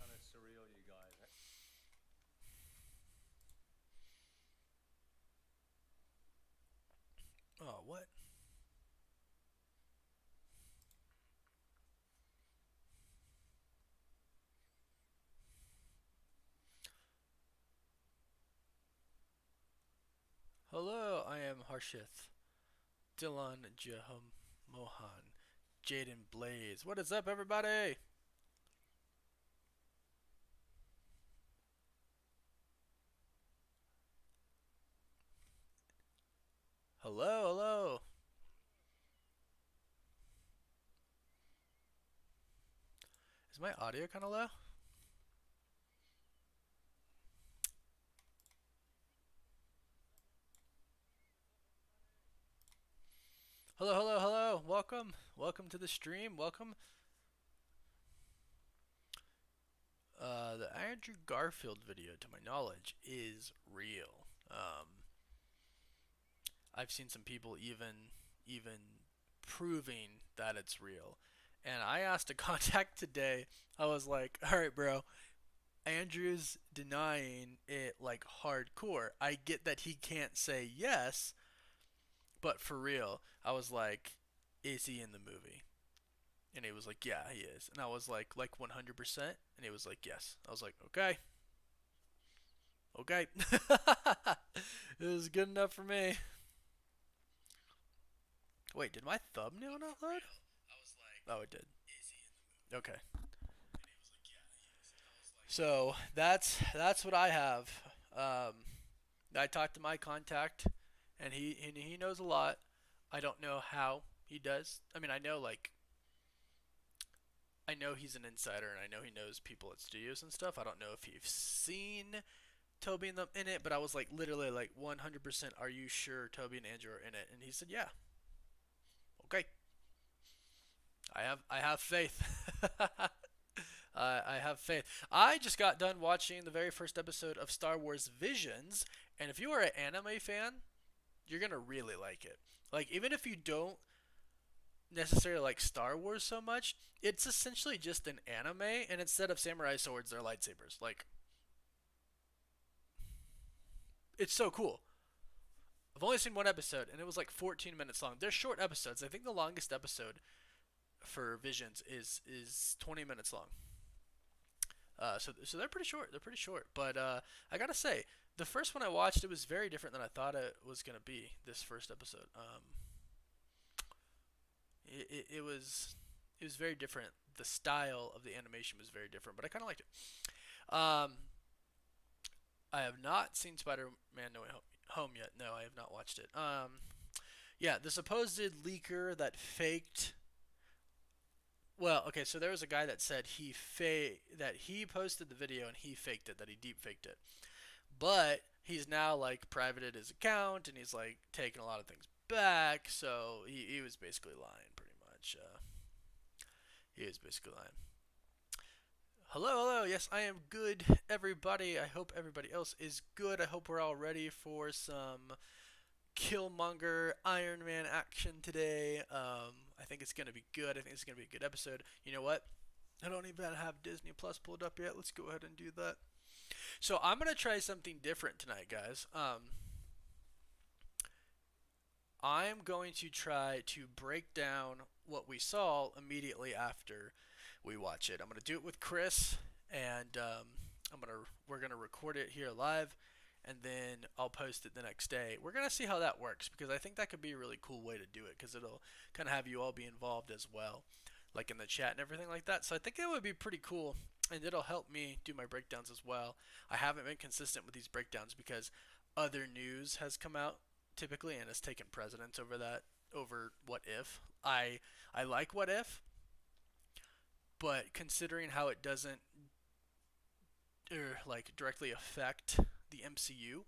kind of surreal, you guys. Oh, what? Hello, I am Harshith, Dylan Jaham Mohan, Jaden Blaze. What is up, everybody? Hello, hello. Is my audio kind of low? Hello, hello, hello. Welcome. Welcome to the stream. Welcome. The Andrew Garfield video, to my knowledge, is real. I've seen some people even proving that it's real. And I asked a contact today. I was like, "All right, bro. Andrew's denying it like hardcore. I get that he can't say yes, but for real, I was like, is he in the movie?" And he was like, "Yeah, he is." And I was like 100%. And he was like, "Yes." I was like, "Okay, okay." It was good enough for me. Wait, did my thumbnail not load? Oh, it did. Okay. So that's what I have. I talked to my contact, and he knows a lot. I don't know how he does. I mean, I know he's an insider, and I know he knows people at studios and stuff. I don't know if he's seen Toby and them in it, but I was like literally like 100%. Are you sure Toby and Andrew are in it? And he said, yeah. Okay, I have faith. I have faith. I just got done watching the very first episode of Star Wars Visions, and if you are an anime fan, you're gonna really like it. Like even if you don't necessarily like Star Wars so much, it's essentially just an anime, and instead of samurai swords, they're lightsabers. Like it's so cool. I've only seen one episode, and it was like 14 minutes long. They're short episodes. I think the longest episode for Visions is 20 minutes long. So they're pretty short. They're pretty short. But I gotta say, the first one I watched, it was very different than I thought it was gonna be. This first episode, it was very different. The style of the animation was very different, but I kind of liked it. I have not seen Spider-Man No Way Home yet. No, I have not watched it. Yeah, the supposed leaker that faked. Well, okay, so there was a guy that said that he posted the video and he faked it, that he deep faked it. But he's now like privated his account and he's like taking a lot of things back. So he was basically lying, pretty much. He was basically lying. Hello, hello. Yes, I am good, everybody. I hope everybody else is good. I hope we're all ready for some Killmonger Iron Man action today. I think it's gonna be good. I think it's gonna be a good episode. You know what? I don't even have Disney Plus pulled up yet. Let's go ahead and do that. So I'm gonna try something different tonight, guys. I'm going to try to break down what we saw immediately after we watch it. I'm gonna do it with Chris, and we're gonna record it here live, and then I'll post it the next day. We're gonna see how that works because I think that could be a really cool way to do it because it'll kind of have you all be involved as well, like in the chat and everything like that. So I think it would be pretty cool, and it'll help me do my breakdowns as well. I haven't been consistent with these breakdowns because other news has come out typically and has taken precedence over What If. I like What If, but considering how it doesn't like directly affect the MCU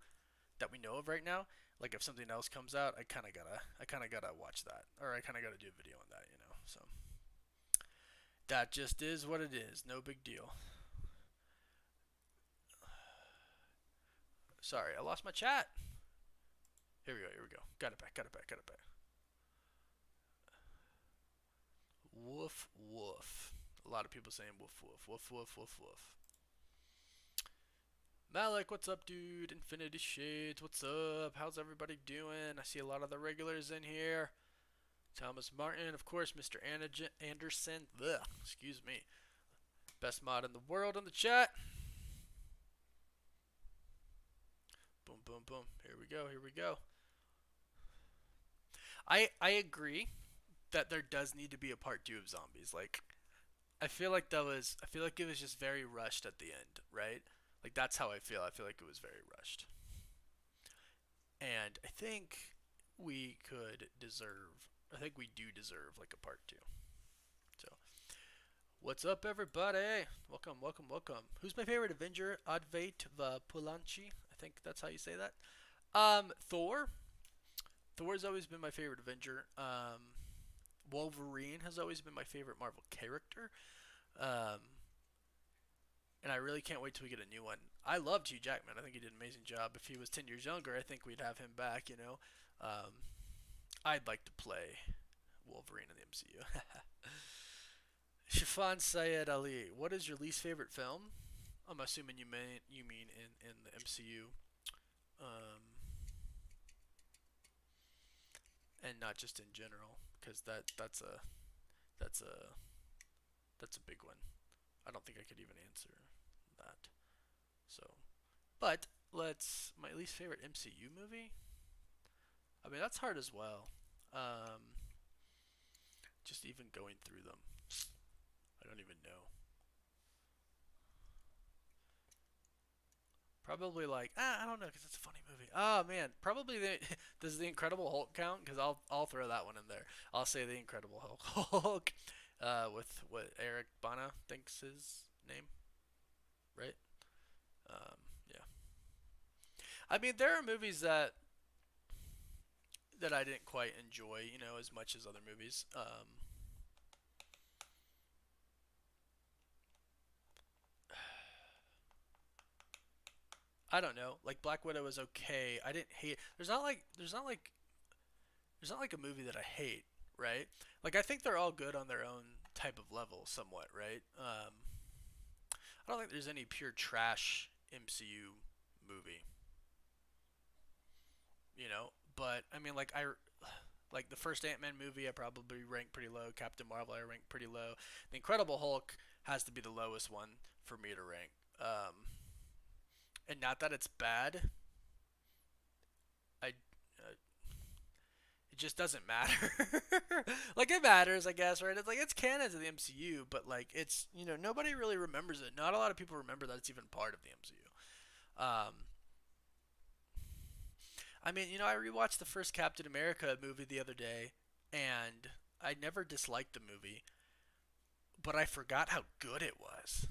that we know of right now, like if something else comes out, I kind of gotta watch that, or I kind of gotta do a video on that, you know. So that just is what it is. No big deal. Sorry, I lost my chat. Here we go. Here we go. Got it back. Got it back. Got it back. Woof woof. A lot of people saying woof woof woof woof woof woof. Malik, what's up, dude? Infinity Shades, what's up? How's everybody doing? I see a lot of the regulars in here. Thomas Martin, of course, Mr. Anderson. Ugh, excuse me. Best mod in the world in the chat. Boom, boom, boom. Here we go. Here we go. I agree that there does need to be a part two of zombies. Like I feel like it was just very rushed at the end, right? Like that's how I feel. I feel like it was very rushed. And I think we do deserve like a part two. So, what's up, everybody? Welcome, welcome, welcome. Who's my favorite Avenger? Advait Pulanchi. I think that's how you say that. Thor. Thor's always been my favorite Avenger. Wolverine has always been my favorite Marvel character. Um, and I really can't wait till we get a new one. I loved Hugh Jackman. I think he did an amazing job. If he was 10 years younger, I think we'd have him back, you know. I'd like to play Wolverine in the MCU. Shafan Syed Ali, what is your least favorite film? I'm assuming you mean in the MCU, um, and not just in general, because that's a that's a big one. I don't think I could even answer that. So, but let's my least favorite MCU movie. I mean that's hard as well. Um, just even going through them, I don't even know. Probably like I don't know because it's a funny movie. Oh man, probably does the Incredible Hulk count? Because I'll throw that one in there. I'll say the Incredible Hulk, with what Eric Bana thinks his name, right? Yeah. I mean, there are movies that I didn't quite enjoy, you know, as much as other movies. I don't know. Like Black Widow was okay. I didn't hate. There's not like a movie that I hate, right? Like I think they're all good on their own type of level, somewhat, right? I don't think there's any pure trash MCU movie, you know. But I mean, like the first Ant-Man movie, I probably rank pretty low. Captain Marvel, I rank pretty low. The Incredible Hulk has to be the lowest one for me to rank. And not that it's bad. I It just doesn't matter. Like it matters, I guess, right? It's like it's canon to the MCU, but like it's nobody really remembers it. Not a lot of people remember that it's even part of the MCU. I mean, I rewatched the first Captain America movie the other day, and I never disliked the movie, but I forgot how good it was.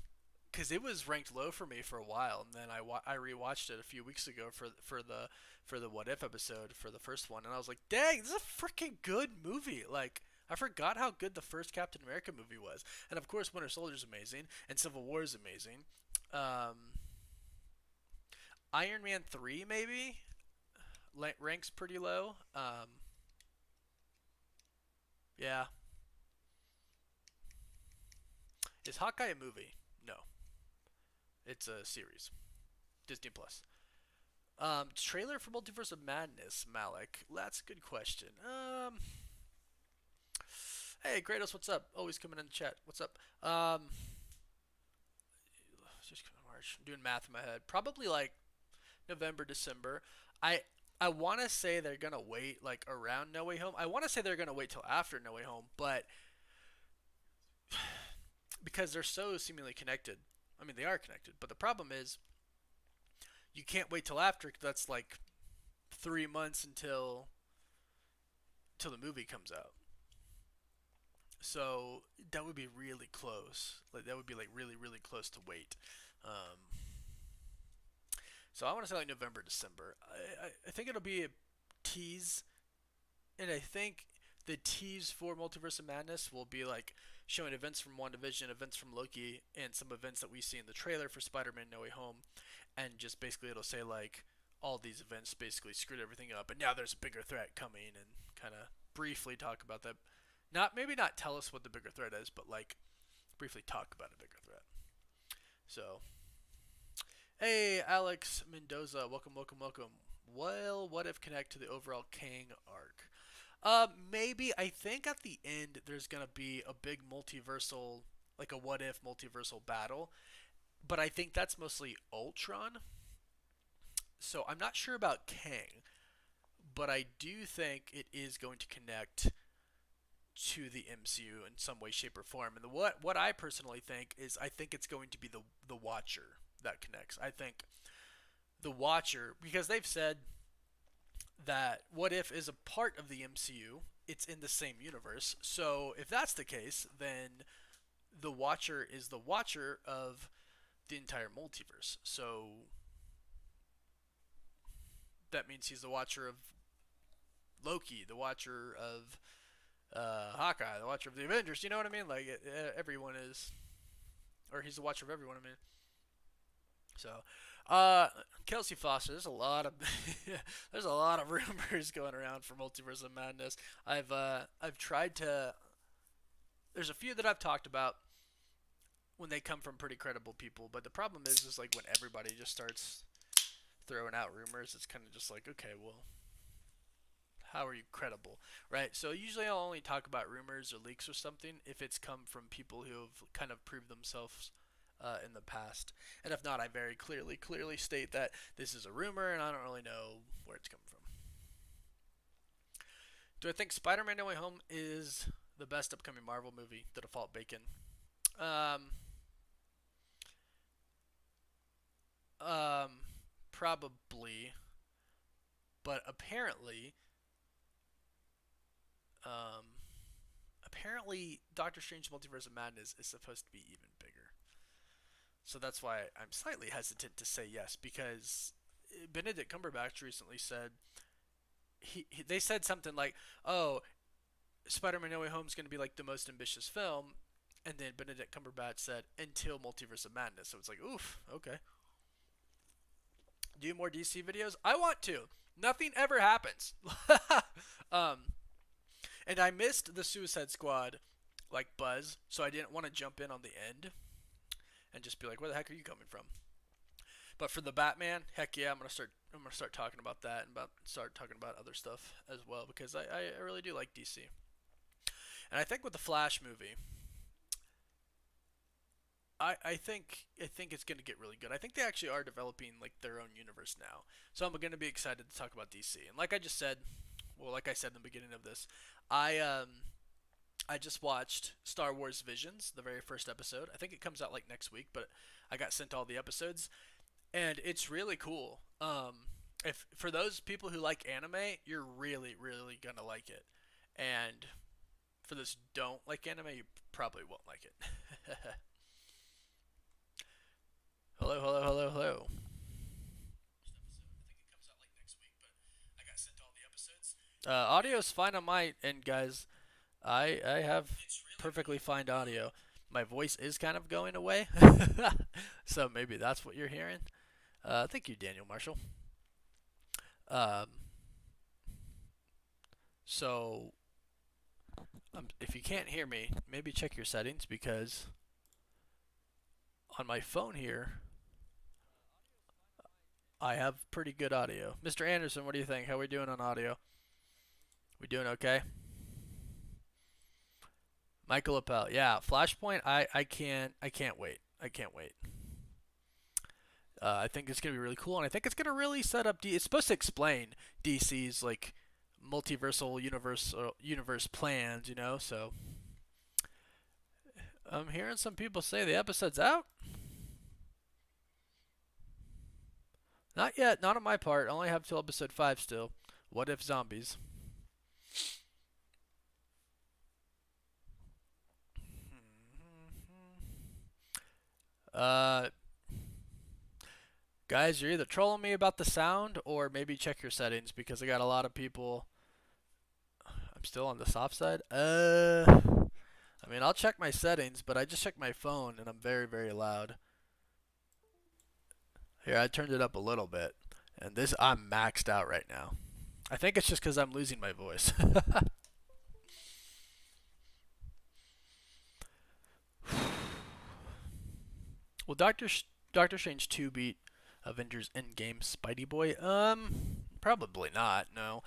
Because it was ranked low for me for a while, and then I rewatched it a few weeks ago for the What If episode for the first one, and I was like, dang, this is a freaking good movie. Like I forgot how good the first Captain America movie was, and of course Winter Soldier is amazing, and Civil War is amazing. Um, Iron Man 3 maybe ranks pretty low. Yeah, is Hawkeye a movie? No, it's a series. Disney Plus. Trailer for Multiverse of Madness, Malik. That's a good question. Hey Kratos, what's up? Always coming in the chat. What's up? Just March. I'm doing math in my head. Probably like November, December. I I want to say they're gonna wait like around No Way Home. I want to say they're gonna wait till after No Way Home, but because they're so seemingly connected. I mean, they are connected, but the problem is you can't wait till after. 'Cause that's like 3 months until the movie comes out. So that would be really close. Like that would be like really really close to wait. Um, so I want to say like November December. I think it'll be a tease, and I think the tease for Multiverse of Madness will be like showing events from WandaVision, events from Loki, and some events that we see in the trailer for Spider-Man No Way Home, and just basically it'll say like all these events basically screwed everything up, and now there's a bigger threat coming, and kind of briefly talk about that. Not maybe not tell us what the bigger threat is, but like briefly talk about a bigger threat. So Hey, Alex Mendoza, welcome, welcome, welcome. Well, what if connect to the overall Kang arc? Maybe. I think at the end there's gonna be a big multiversal, like a what if multiversal battle, but I think that's mostly Ultron. So I'm not sure about Kang, but I do think it is going to connect to the MCU in some way, shape, or form. And what I personally think is I think it's going to be the Watcher that connects. I think the Watcher, because they've said that What If is a part of the MCU. It's in the same universe. So if that's the case, then the Watcher is the Watcher of the entire multiverse. So that means he's the Watcher of Loki, the Watcher of Hawkeye, the Watcher of the Avengers. You know what I mean? Like everyone is, or he's the Watcher of everyone. I mean, so uh, Kelsey Foster. There's a lot of there's a lot of rumors going around for Multiverse of Madness. I've tried to. There's a few that I've talked about when they come from pretty credible people, but the problem is like when everybody just starts throwing out rumors, it's kind of just like, okay, well, how are you credible, right? So usually I'll only talk about rumors or leaks or something if it's come from people who have kind of proved themselves in the past. And if not, I very clearly state that this is a rumor and I don't really know where it's coming from. Do I think Spider-Man: No Way Home is the best upcoming Marvel movie? The default bacon. Um, um, Probably, but um, apparently, Doctor Strange: Multiverse of Madness is supposed to be even bigger. So that's why I'm slightly hesitant to say yes because Benedict Cumberbatch recently said they said something like, "Oh, Spider-Man: No Way Home is going to be like the most ambitious film," and then Benedict Cumberbatch said, "Until Multiverse of Madness." So it's like, oof, okay. Do more DC videos? I want to. Nothing ever happens. um, and I missed the Suicide Squad like buzz, so I didn't want to jump in on the end and just be like, "Where the heck are you coming from?" But for the Batman, heck yeah, I'm gonna start talking about that and start talking about other stuff as well because I really do like DC. And I think with the Flash movie, I think it's gonna get really good. I think they actually are developing like their own universe now. So I'm gonna be excited to talk about DC. And like I just said, well, like I said in the beginning of this, I um I just watched Star Wars Visions, the very first episode. I think it comes out like next week, but I got sent all the episodes, and it's really cool. If for those people who like anime, you're really gonna like it, and for those who don't like anime, you probably won't like it. Hello, hello, hello, hello. Audio's fine on my end, guys. I have perfectly fine audio. My voice is kind of going away, so maybe that's what you're hearing. Thank you, Daniel Marshall. Um, so if you can't hear me, maybe check your settings because on my phone here I have pretty good audio. Mr. Anderson, what do you think? How are we doing on audio? We doing okay? Michael Appel, yeah. Flashpoint, I can't wait. I can't wait. I think it's gonna be really cool, and I think it's gonna really set up. It's supposed to explain DC's like multiversal universe plans, you know. So I'm hearing some people say the episode's out. Not yet. Not on my part. I only have till episode 5 still. What if zombies? Uh, Guys, you're either trolling me about the sound or maybe check your settings because I got a lot of people. I'm still on the soft side. I mean, I'll check my settings, but I just checked my phone and I'm very loud. Here, I turned it up a little bit, and this I'm maxed out right now. I think it's just because I'm losing my voice. Well, Doctor Strange 2 beat Avengers Endgame Spidey Boy? Probably not. No,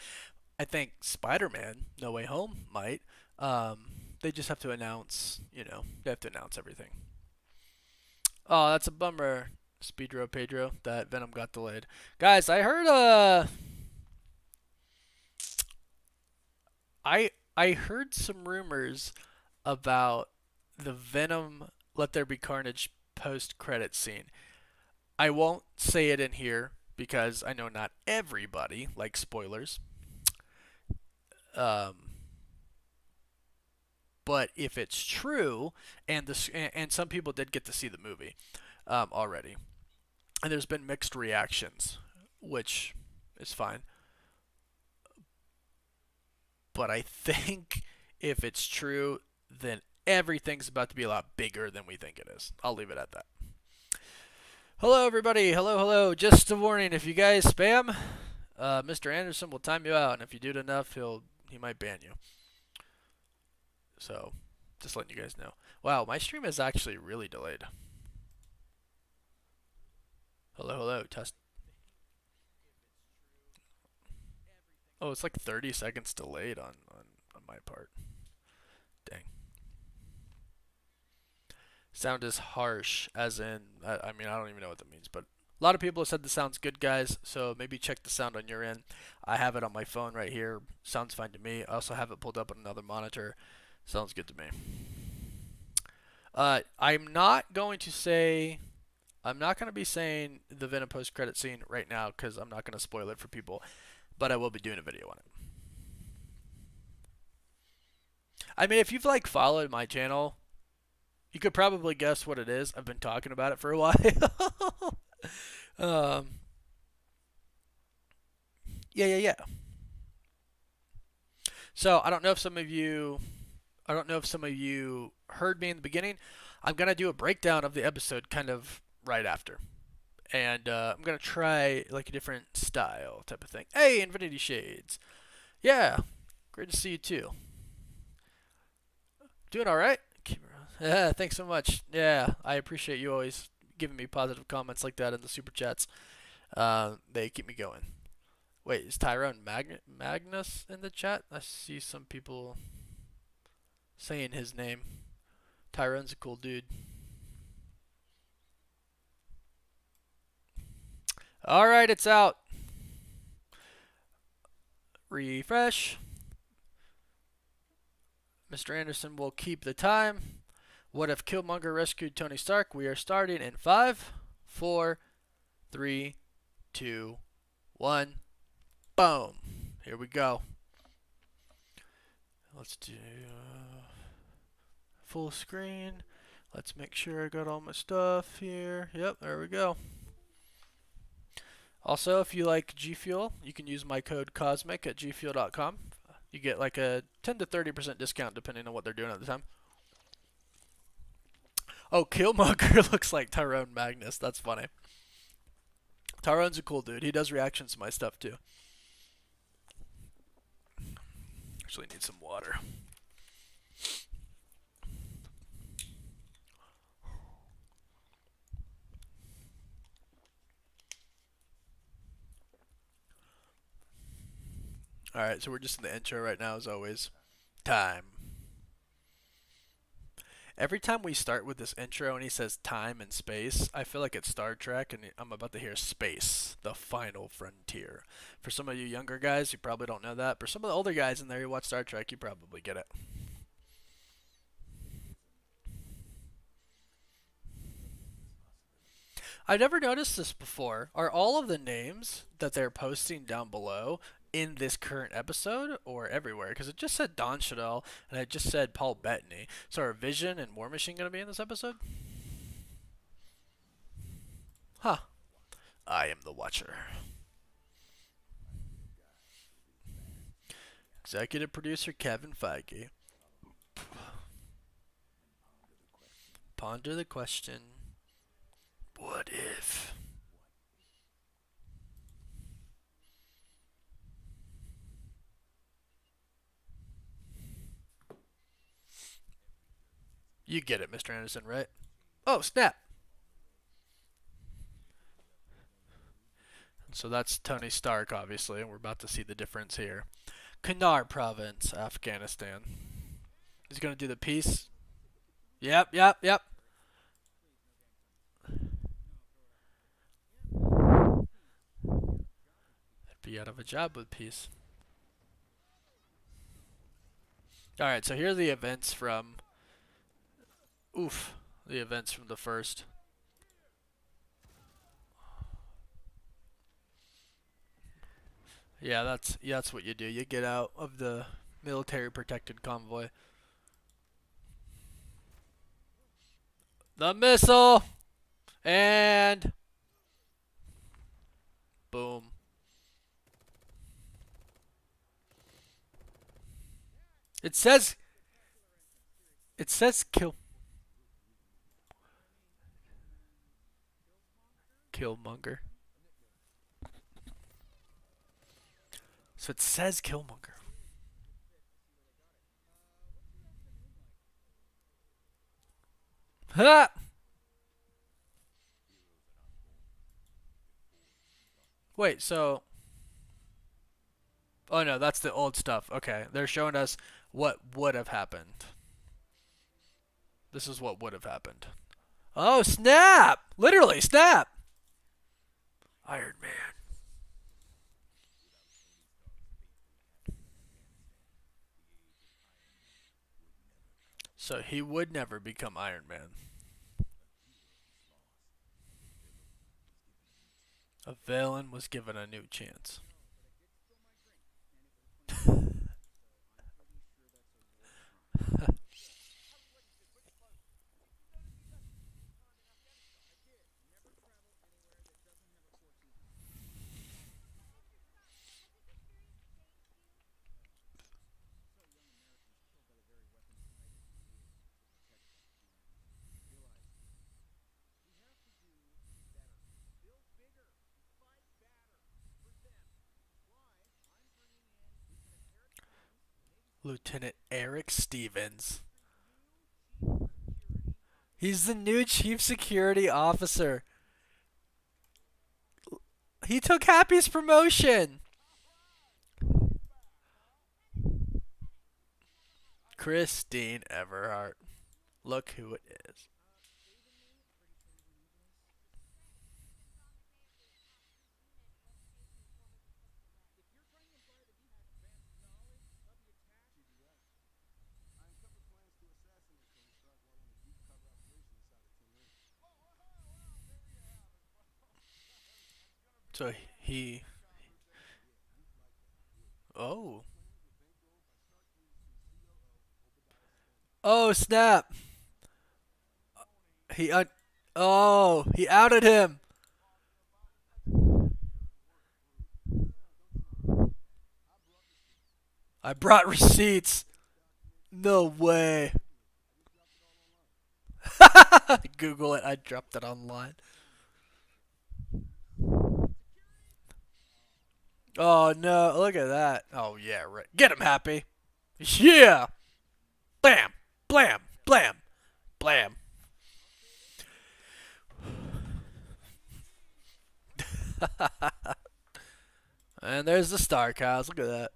I think Spider-Man No Way Home might. Um, they just have to announce. They have to announce everything. Oh, that's a bummer, Speedro Pedro, that Venom got delayed. Guys, I heard I heard some rumors about the Venom Let There Be Carnage post-credit scene. I won't say it in here because I know not everybody likes spoilers. Um, but if it's true, and some people did get to see the movie already, and there's been mixed reactions, which is fine. But I think if it's true, then everything's about to be a lot bigger than we think it is. I'll leave it at that. Hello, everybody. Hello, hello. Just a warning: if you guys spam, Mr. Anderson will time you out, and if you do it enough, he might ban you. So, just letting you guys know. Wow, my stream is actually really delayed. Hello, hello. Test. Oh, it's like 30 seconds delayed on my part. Dang. Sound is harsh, as in, I mean, I don't even know what that means, but a lot of people have said the sound's good, guys, so maybe check the sound on your end. I have it on my phone right here. Sounds fine to me. I also have it pulled up on another monitor. Sounds good to me. I'm not going to be saying the Venom post-credit scene right now because I'm not going to spoil it for people, but I will be doing a video on it. I mean, if you've followed my channel, you could probably guess what it is. I've been talking about it for a while. Yeah. So I don't know if some of you heard me in the beginning. I'm gonna do a breakdown of the episode kind of right after, and I'm gonna try a different style type of thing. Hey, Infinity Shades. Yeah, great to see you too. Doing all right. Yeah, thanks so much. Yeah, I appreciate you always giving me positive comments like that in the super chats. They keep me going. Wait, is Tyrone Magnus in the chat? I see some people saying his name. Tyrone's a cool dude. Alright, it's out. Refresh. Mr. Anderson will keep the time. What if Killmonger rescued Tony Stark? We are starting in 5, 4, 3, 2, 1. Boom. Here we go. Let's do full screen. Let's make sure I got all my stuff here. Yep, there we go. Also, if you like G Fuel, you can use my code COSMIC at gfuel.com. You get a 10 to 30% discount depending on what they're doing at the time. Oh, Killmonger looks like Tyrone Magnus. That's funny. Tyrone's a cool dude. He does reactions to my stuff too. Actually need some water. Alright, so we're just in the intro right now as always. Time. Every time we start with this intro and he says time and space, I feel like it's Star Trek and I'm about to hear space, the final frontier. For some of you younger guys, you probably don't know that. For some of the older guys in there who watch Star Trek, you probably get it. I've never noticed this before. Are all of the names that they're posting down below in this current episode or everywhere? Because it just said Don Cheadle and it just said Paul Bettany. So are Vision and War Machine going to be in this episode? Huh. I am the Watcher. Executive producer Kevin Feige. Ponder the question. What if? You get it, Mr. Anderson, right? Oh, snap. So that's Tony Stark, obviously, and we're about to see the difference here. Kunar Province, Afghanistan. He's gonna do the peace. Yep, yep, yep. Be out of a job with peace. Alright, so here are the events from. Oof. The events from the first. Yeah, that's what you do. You get out of the military protected convoy. The missile! And. Boom. It says. It says Killmonger. So it says Killmonger. Ha! Wait, so. Oh no, that's the old stuff. Okay, they're showing us what would have happened. This is what would have happened. Oh, snap! Literally, snap! Iron Man. So he would never become Iron Man. A villain was given a new chance. Lieutenant Eric Stevens. He's the new chief security officer. He took Happy's promotion. Christine Everhart. Look who it is. So he. Oh. Oh, snap. He. Oh, he outed him. I brought receipts. No way. Google it. I dropped it online. Oh no! Look at that. Oh yeah, right. Get him, Happy. Yeah. Blam, blam, blam, blam. And there's the Star Cows. Look at that.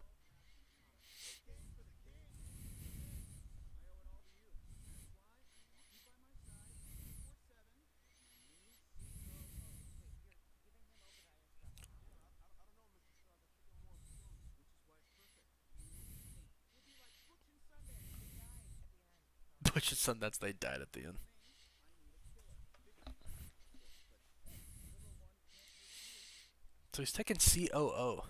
Butch and Sundance, they died at the end. So he's taking COO.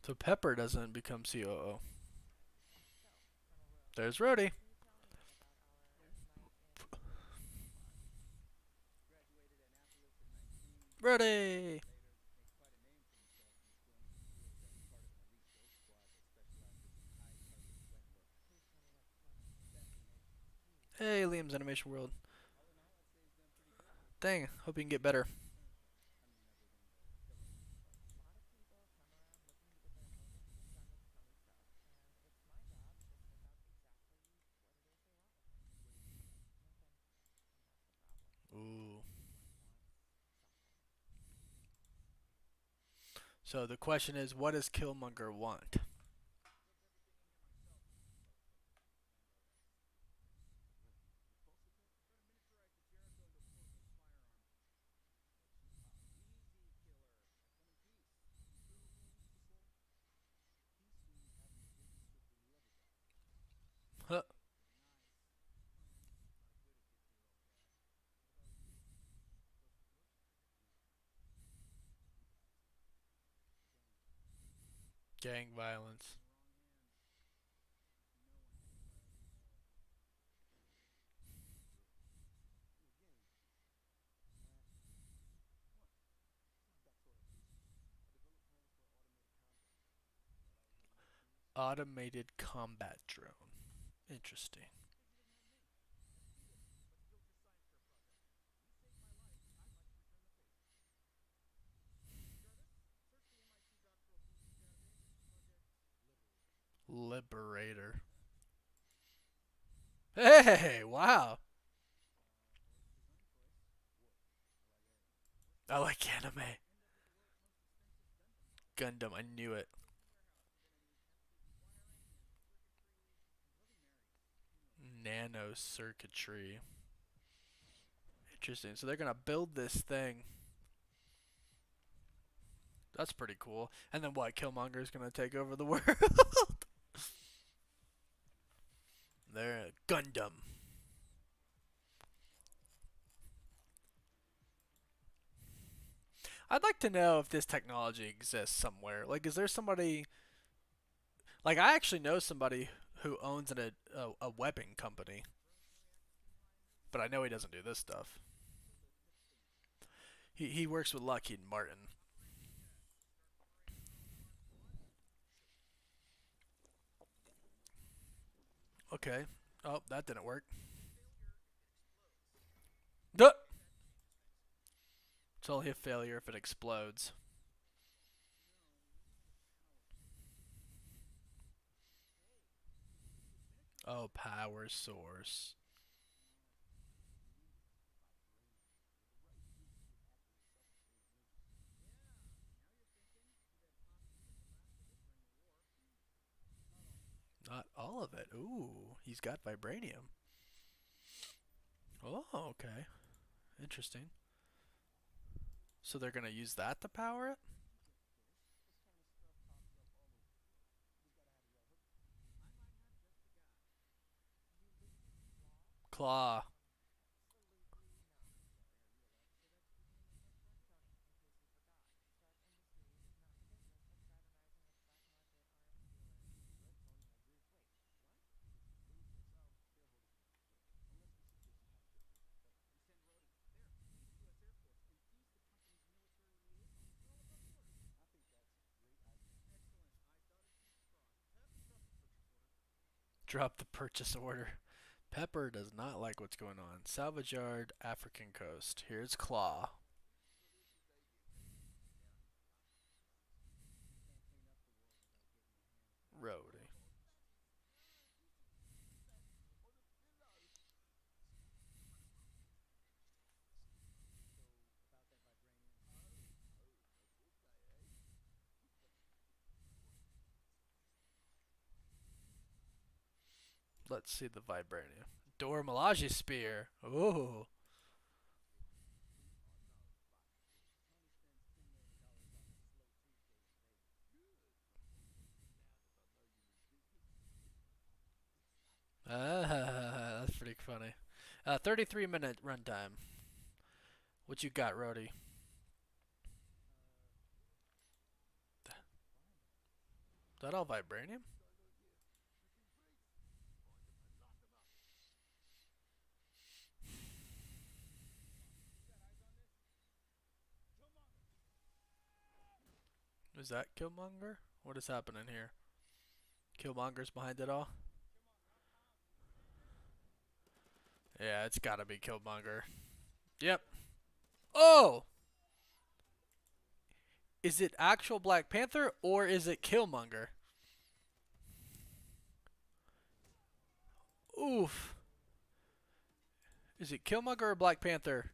So Pepper doesn't become COO. There's Rhodey. Rhodey. Hey, Liam's Animation World. Dang, hope you can get better. Ooh. So the question is, what does Killmonger want? Huh. Gang violence. Automated combat drone. Interesting. Liberator. Hey, wow. I like anime. Gundam, I knew it. Nano circuitry. Interesting. So they're gonna build this thing. That's pretty cool. And then what? Killmonger's gonna take over the world. They're a Gundam. I'd like to know if this technology exists somewhere. Like, is there somebody? Like, I actually know somebody who owns a webbing company, but I know he doesn't do this stuff. He works with Lockheed Martin. Okay. Oh, that didn't work. Duh! It's only a failure if it explodes. Oh, power source. Not all of it. Ooh, he's got vibranium. Oh, okay. Interesting. So they're gonna use that to power it? Claw. Drop the purchase order. Pepper does not like what's going on. Salvage yard, African coast. Here's Claw. Roadie. Let's see the vibranium. Dora Milaje spear. Ooh. Ah, that's pretty funny. 33-minute runtime. What you got, Rody? Is that all vibranium? Is that Killmonger? What is happening here? Killmonger's behind it all? Yeah, it's gotta be Killmonger. Yep. Oh! Is it actual Black Panther or is it Killmonger? Oof. Is it Killmonger or Black Panther?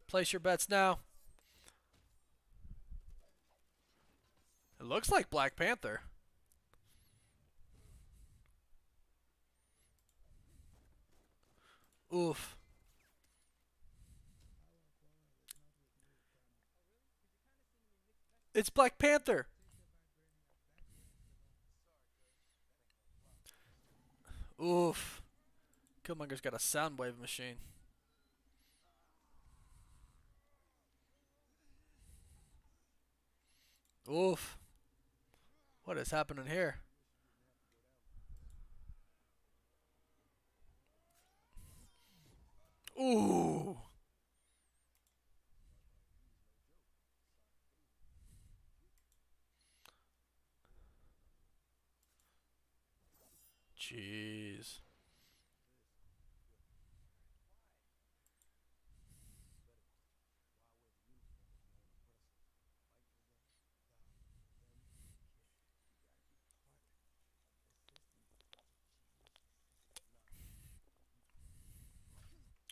Place your bets now. It looks like Black Panther. Oof. It's Black Panther. Oof. Killmonger's got a soundwave machine. Oof. What is happening here? Ooh. Jeez.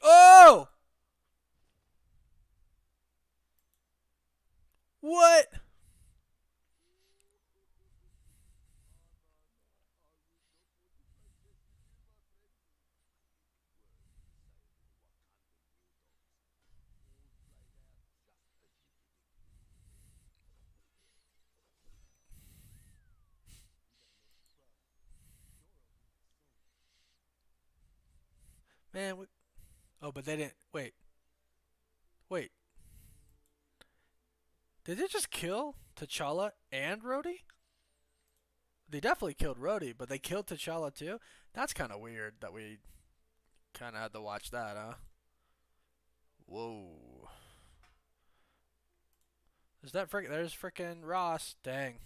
Oh! What? Man, oh, but they didn't. Wait. Wait. Did they just kill T'Challa and Rhodey? They definitely killed Rhodey, but they killed T'Challa too? That's kind of weird that we kind of had to watch that, huh? Whoa. Is that there's frickin' Ross. Dang.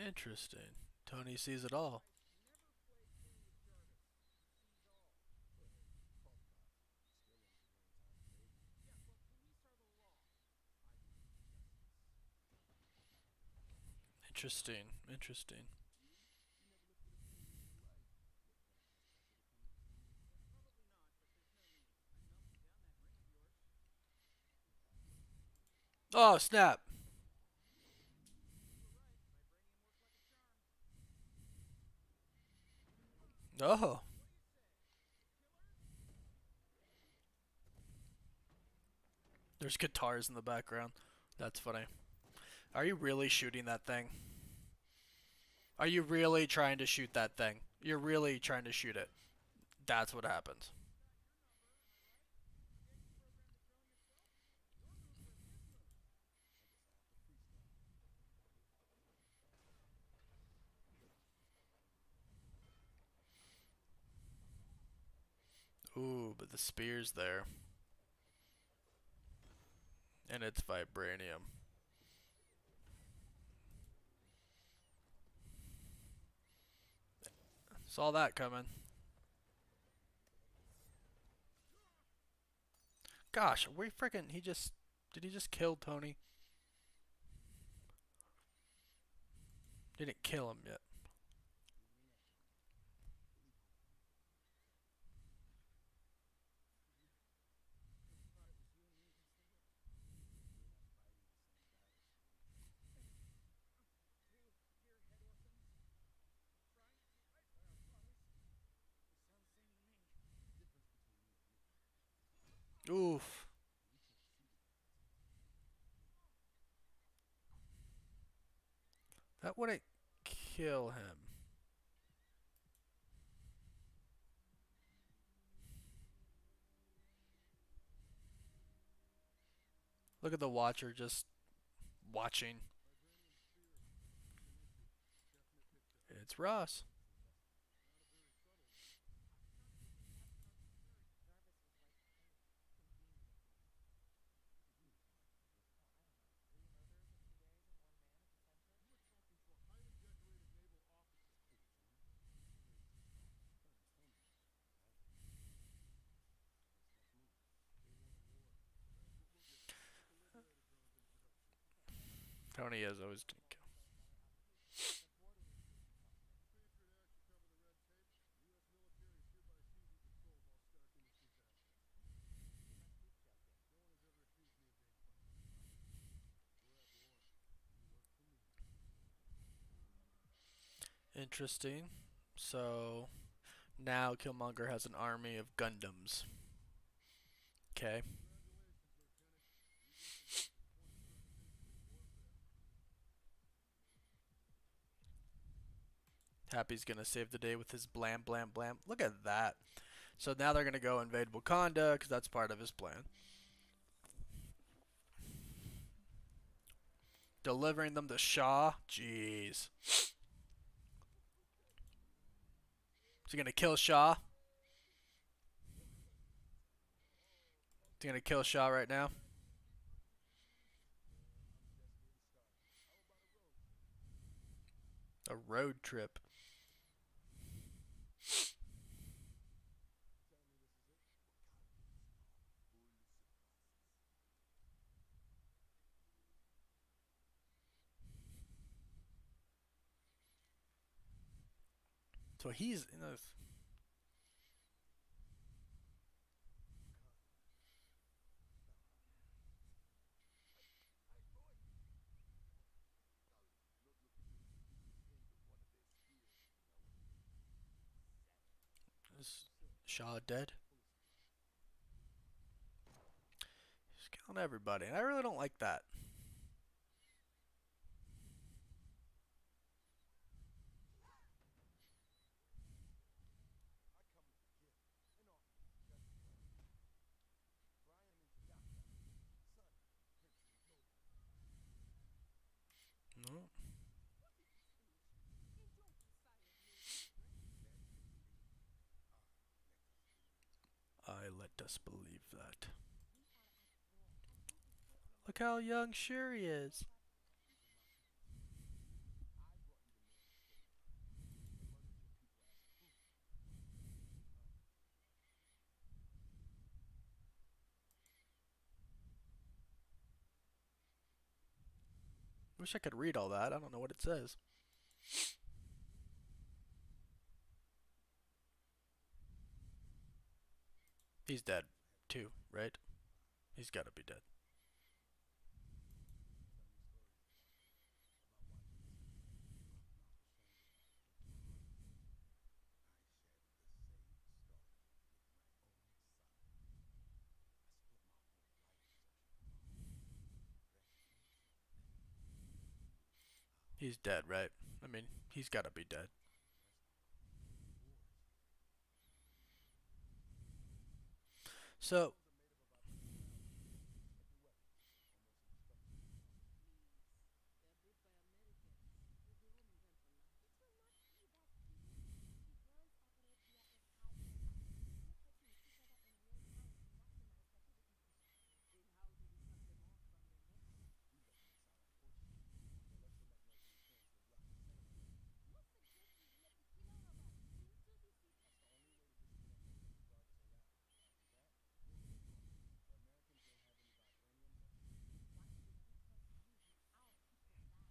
Interesting. Tony sees it all. Interesting. Interesting. Oh, snap. Oh. There's guitars in the background. That's funny. Are you really shooting that thing? Are you really trying to shoot that thing? You're really trying to shoot it. That's what happens. Ooh, but the spear's there. And it's Vibranium. Saw that coming. Gosh, we freaking. He just. Did he just kill Tony? Didn't kill him yet. Oof. That wouldn't kill him. Look at the Watcher just watching. It's Ross. Tony is always gonna kill. Interesting. So now Killmonger has an army of Gundams. Okay. Happy's gonna save the day with his blam blam blam. Look at that. So now they're gonna go invade Wakanda because that's part of his plan. Delivering them to Shaw. Jeez. Is he gonna kill Shaw? Is he gonna kill Shaw right now? A road trip. So he's you know, is Shaw dead? He's killing everybody, and I really don't like that. No. I let us believe that. Look how young Shuri is. Wish I could read all that. I don't know what it says. He's dead, too, right? He's gotta be dead. He's dead, right? I mean, he's gotta be dead. So,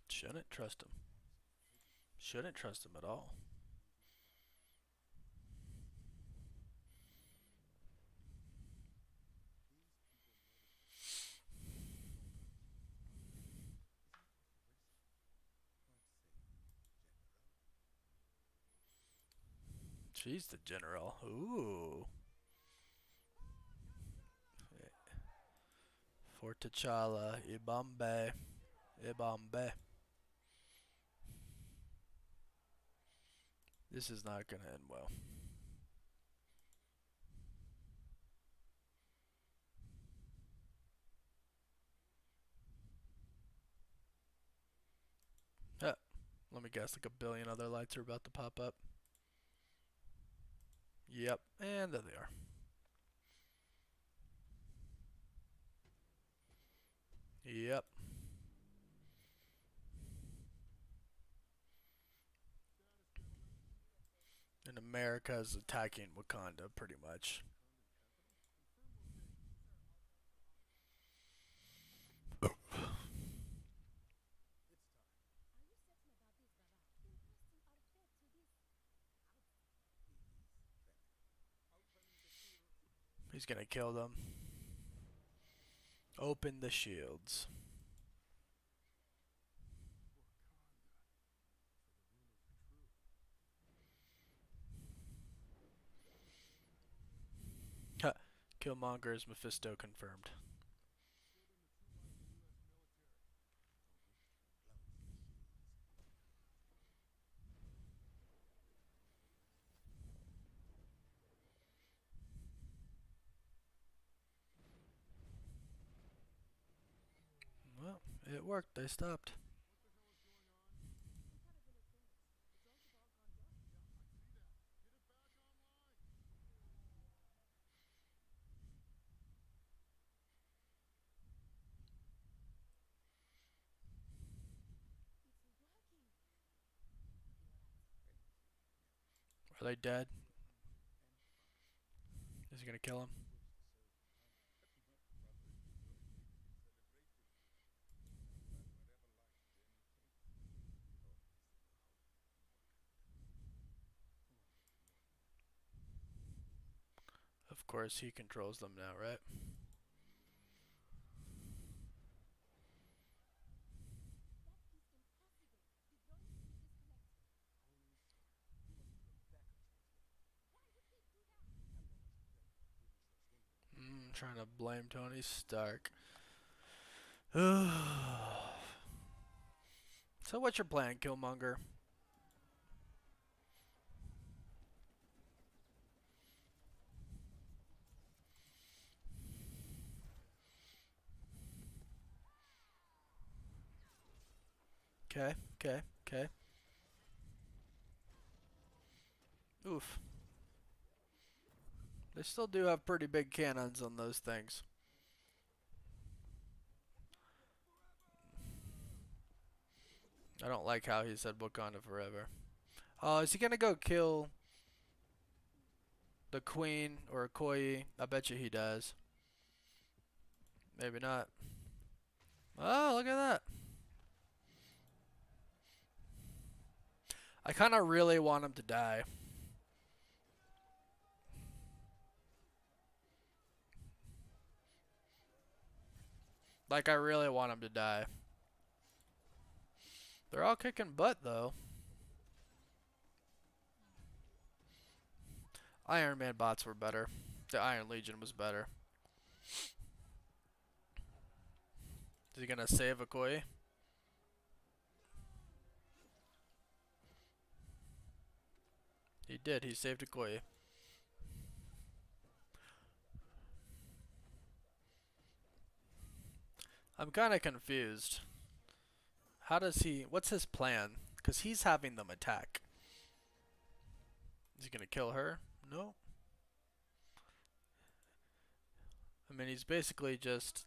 shouldn't trust him. Shouldn't trust him at all. She's the general. Ooh. For T'Challa, Ibambe. Ibambe. This is not gonna end well. Yeah, let me guess, like a billion other lights are about to pop up. Yep, and there they are. Yep. And America is attacking Wakanda, pretty much. He's gonna kill them. Open the shields. Killmonger is Mephisto confirmed. Well, it worked. They stopped. Are they dead? Is he gonna kill him? Of course, he controls them now, right? Trying to blame Tony Stark. So what's your plan, Killmonger? Okay, okay, okay. Oof. They still do have pretty big cannons on those things. I don't like how he said Wakanda forever. Oh, is he gonna go kill the queen or Okoye? I bet you he does. Maybe not. Oh, look at that. I kind of really want him to die. Like, I really want him to die. They're all kicking butt, though. Iron Man bots were better. The Iron Legion was better. Is he gonna save Okoye? He did. He saved Okoye. I'm kind of confused. How does he... What's his plan? Because he's having them attack. Is he gonna kill her? No. I mean, he's basically just...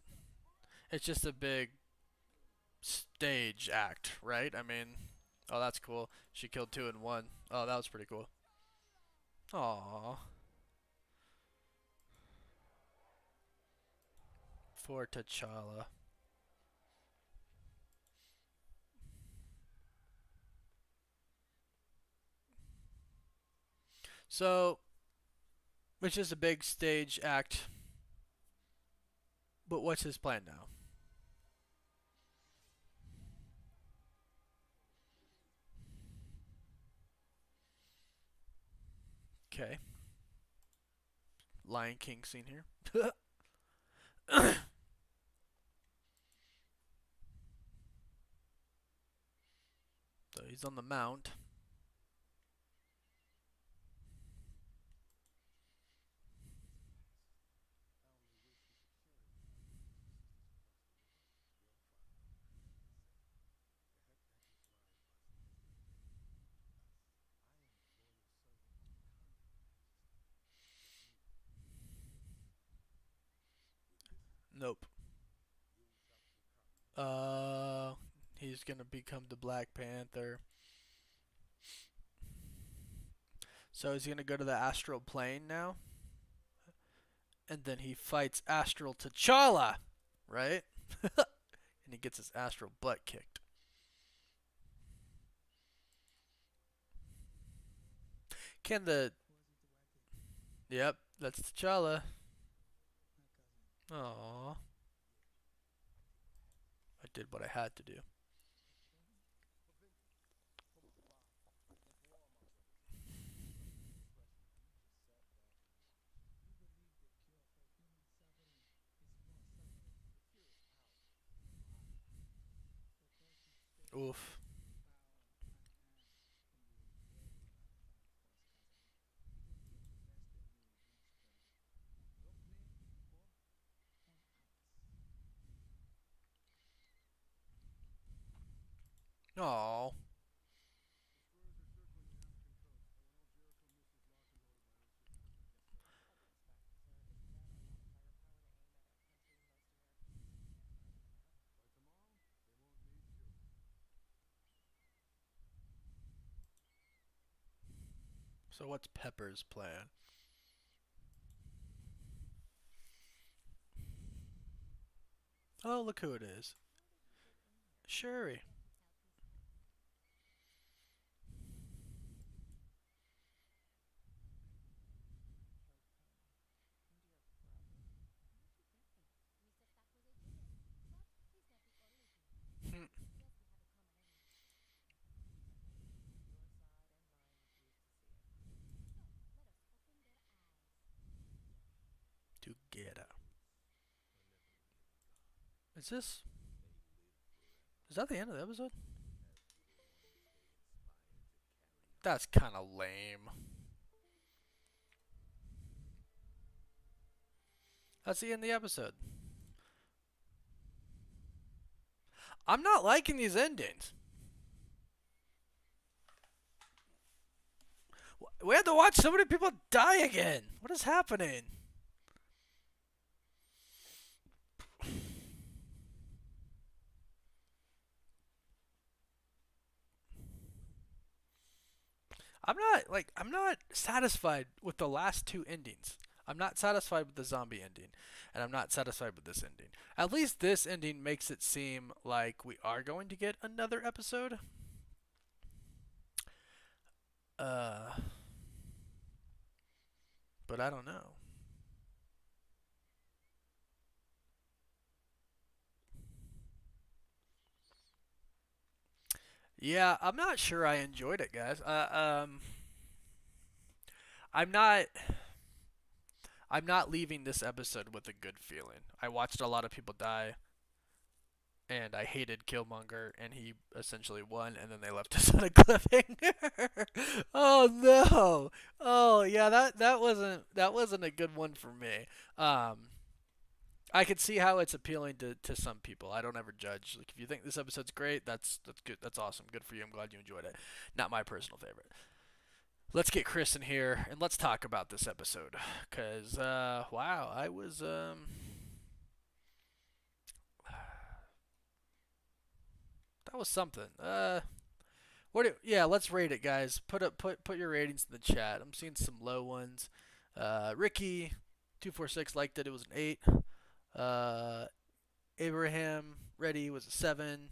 It's just a big stage act, right? I mean... Oh, that's cool. She killed two in one. Oh, that was pretty cool. Aww. For T'Challa. So, it's just a big stage act. But what's his plan now? Okay. Lion King scene here. So he's on the mount. Nope. Uh, he's gonna become the Black Panther. So he's gonna go to the astral plane now, and then he fights Astral T'Challa, right? And he gets his astral butt kicked. Can the... Yep, that's T'Challa. Aww. I did what I had to do. Oof. Aww. So what's Pepper's plan? Oh, look who it is. Shuri. Together. Is this? Is that the end of the episode? That's kind of lame. That's the end of the episode. I'm not liking these endings. We had to watch so many people die again. What is happening? I'm not satisfied with the last two endings. I'm not satisfied with the zombie ending, and I'm not satisfied with this ending. At least this ending makes it seem like we are going to get another episode. Uh, but I don't know. Yeah, I'm not sure I enjoyed it, guys. I'm not. I'm not leaving this episode with a good feeling. I watched a lot of people die, and I hated Killmonger, and he essentially won, and then they left us on a cliffhanger. Oh no! Oh yeah, that wasn't a good one for me. Um, I could see how it's appealing to some people. I don't ever judge. Like if you think this episode's great, that's good. That's awesome. Good for you. I'm glad you enjoyed it. Not my personal favorite. Let's get Chris in here and let's talk about this episode. Cause wow, I was that was something. Yeah, let's rate it, guys. Put your ratings in the chat. I'm seeing some low ones. Ricky 246 liked it. It was an 8. Uh, Abraham Ready was a 7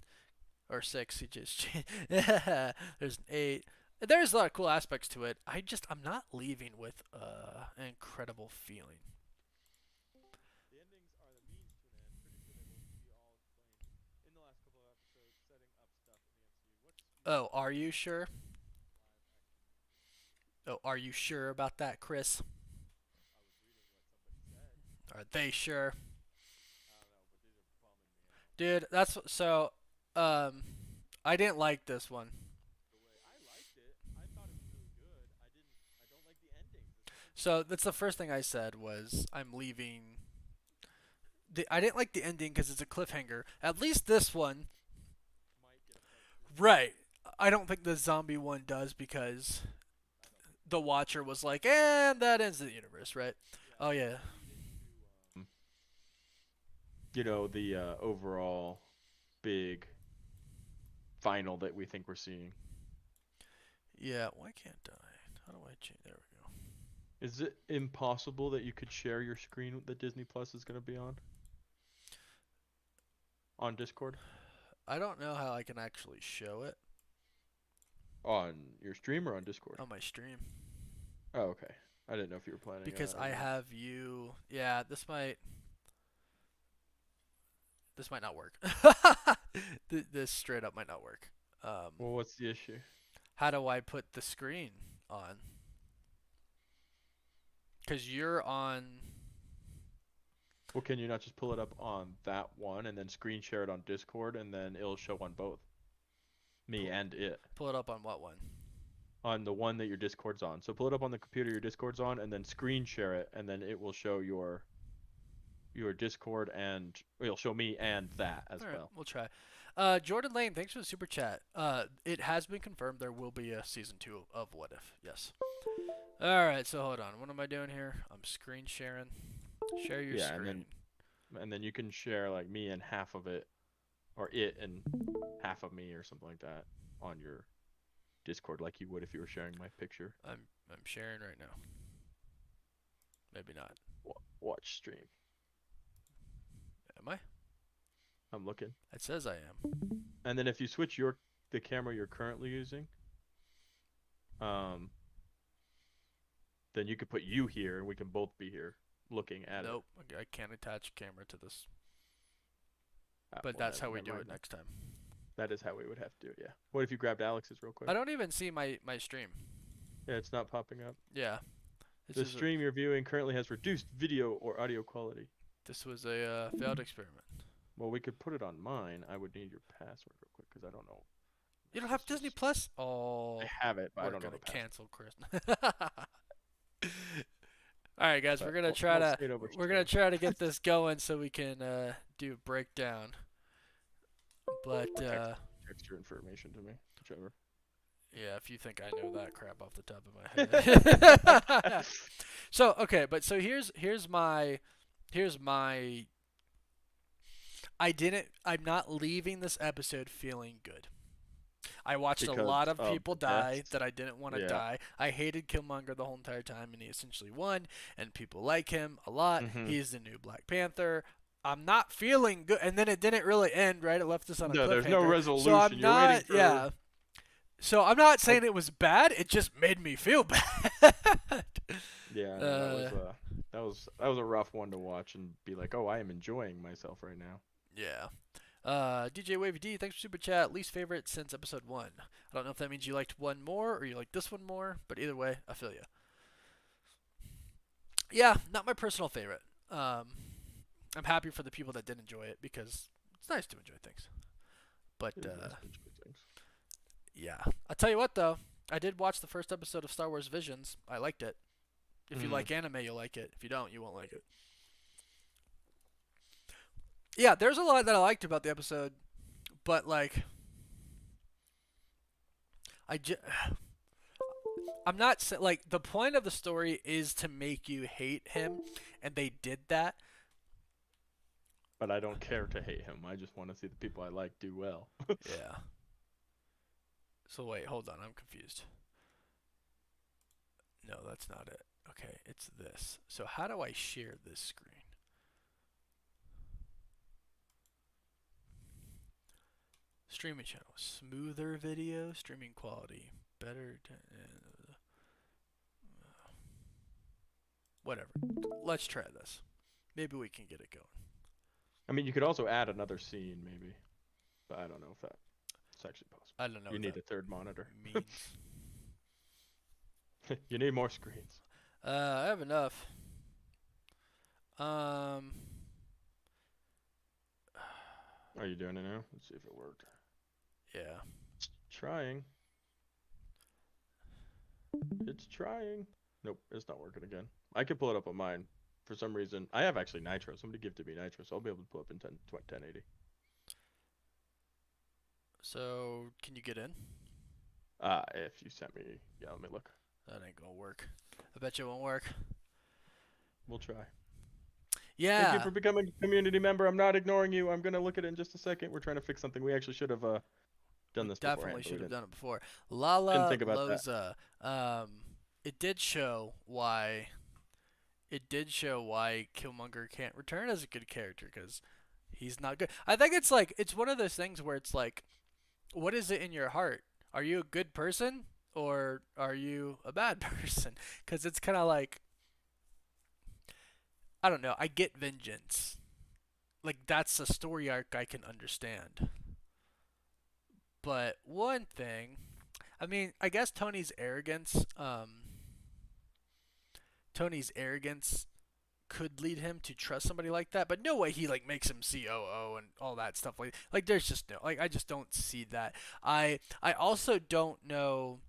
or 6. He just there's an 8. There's a lot of cool aspects to it. I'm not leaving with an incredible feeling. Oh, are you sure? Oh, are you sure about that, Chris? Are they sure? Dude, that's so um I didn't like this one. So that's the first thing I said was I'm leaving. I didn't like the ending because it's a cliffhanger. At least this one, right? I don't think the zombie one does because the Watcher was like, and that ends the universe, right? Oh yeah, The overall big final that we think we're seeing. yeah. Why can't I? How do I change? There we go. Is it impossible that you could share your screen that Disney Plus is going to be on Discord? I don't know how I can actually show it On your stream or on Discord? on my stream Oh, okay. I didn't know if you were planning because I that. have you. Yeah, this might. this might not work. This straight up might not work. Well, what's the issue? How do I put the screen on? Because you're on. Well, can you not just pull it up on that one and then screen share it on Discord and then it'll show on both? Me and it. Pull it up on what one? On the one that your Discord's on. So pull it up on the computer your Discord's on and then screen share it and then it will show your Discord and it'll show me and that as All right, well. we'll try. Jordan Lane, thanks for the super chat. It has been confirmed there will be a season 2 of What If. Yes. All right, so hold on. What am I doing here? I'm screen sharing. Share your screen. And then you can share like me and half of it, or it and half of me or something like that on your Discord, like you would if you were sharing my picture. I'm sharing right now. Maybe not. Watch stream. Am I? I'm looking. It says I am. And then if you switch the camera you're currently using, then you could put you here and we can both be here looking at it. Nope, I can't attach a camera to this. But Well, that's how we never do mind it then. next time. That is how we would have to do it, yeah. What if you grabbed Alex's real quick? I don't even see my stream. Yeah, it's not popping up. Yeah. The stream you're viewing currently has reduced video or audio quality. This was a failed experiment. Well, we could put it on mine. I would need your password real quick because I don't know. You don't have Disney Plus? Oh. I have it, but I We're don't know gonna the password. cancel Chris. All right, guys, But we're gonna we'll try say it over to we're gonna try to get this going so we can do a breakdown. But text your information to me, whichever. yeah, if you think I know that crap off the top of my head. So okay, but so here's my I'm not leaving this episode feeling good. I watched a lot of people die that I didn't want to die. I hated Killmonger the whole entire time, and he essentially won, and people like him a lot. He's the new Black Panther. I'm not feeling good, and then it didn't really end, right? It left us on a cliffhanger. No, there's no resolution. So I'm You're not, waiting for... yeah. So I'm not saying it was bad. It just made me feel bad. Yeah, that was a rough one to watch and be like, oh, I am enjoying myself right now. Yeah. DJ Wavy D, thanks for super chat. Least favorite since episode 1. I don't know if that means you liked one more or you liked this one more, but either way, I feel you. Yeah, not my personal favorite. I'm happy for the people that did enjoy it because it's nice to enjoy things. But yeah, I'll tell you what though, I did watch the first episode of Star Wars Visions. I liked it. If you like anime, you'll like it. If you don't, you won't like it. Yeah, there's a lot that I liked about the episode, but like, I'm not like the point of the story is to make you hate him, and they did that. But I don't care to hate him. I just want to see the people I like do well. Yeah. So wait, hold on, I'm confused. No, that's not it. Okay, it's this. So how do I share this screen? Streaming channel, smoother video, streaming quality, better. Whatever. Let's try this. Maybe we can get it going. I mean, you could also add another scene, maybe, but I don't know if that's actually possible. I don't know. You need a third monitor. Means. You need more screens. I have enough. Are you doing it now? Let's see if it worked. Yeah. It's trying. It's trying. Nope, it's not working again. I could pull it up on mine. For some reason, I have actually Nitro. Somebody gifted me Nitro, so I'll be able to pull up in 1080. So, can you get in? If you sent me, yeah, let me look. That ain't gonna work. I bet you it won't work. We'll try. Yeah. Thank you for becoming a community member. I'm not ignoring you. I'm gonna look at it in just a second. We're trying to fix something. We actually should have done this. Definitely should have done it before. Lala Didn't think about Loza. It did show why. It did show why Killmonger can't return as a good character because he's not good. I think it's like it's one of those things where it's like, what is it in your heart? Are you a good person or are you a bad person? Because it's kind of like, I don't know. I get vengeance, like that's a story arc I can understand. But one thing, I mean, I guess Tony's arrogance could lead him to trust somebody like that, but no way he like makes him COO and all that stuff like there's just no like I just don't see that. I also don't know.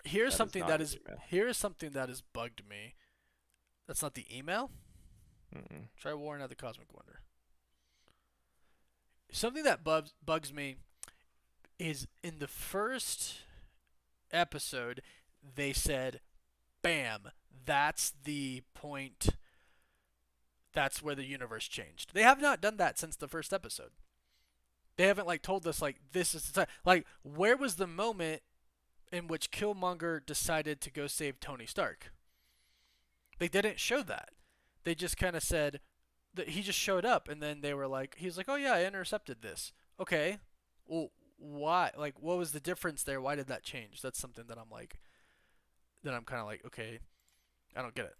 Here's That is something not that his is email. here's something that has bugged me. That's not the email. Mm-mm. Try Warren at the Cosmic Wonder. Something that bugs me is in the first episode they said, "Bam, that's the point. That's where the universe changed." They have not done that since the first episode. They haven't like told us like this is the time. Like where was the moment in which Killmonger decided to go save Tony Stark? They didn't show that. They just kind of said that he just showed up, and then they were like, he's like, "Oh yeah, I intercepted this." Okay, well, why? Like, what was the difference there? Why did that change? That's something that I'm like, that I'm kind of like, okay, I don't get it.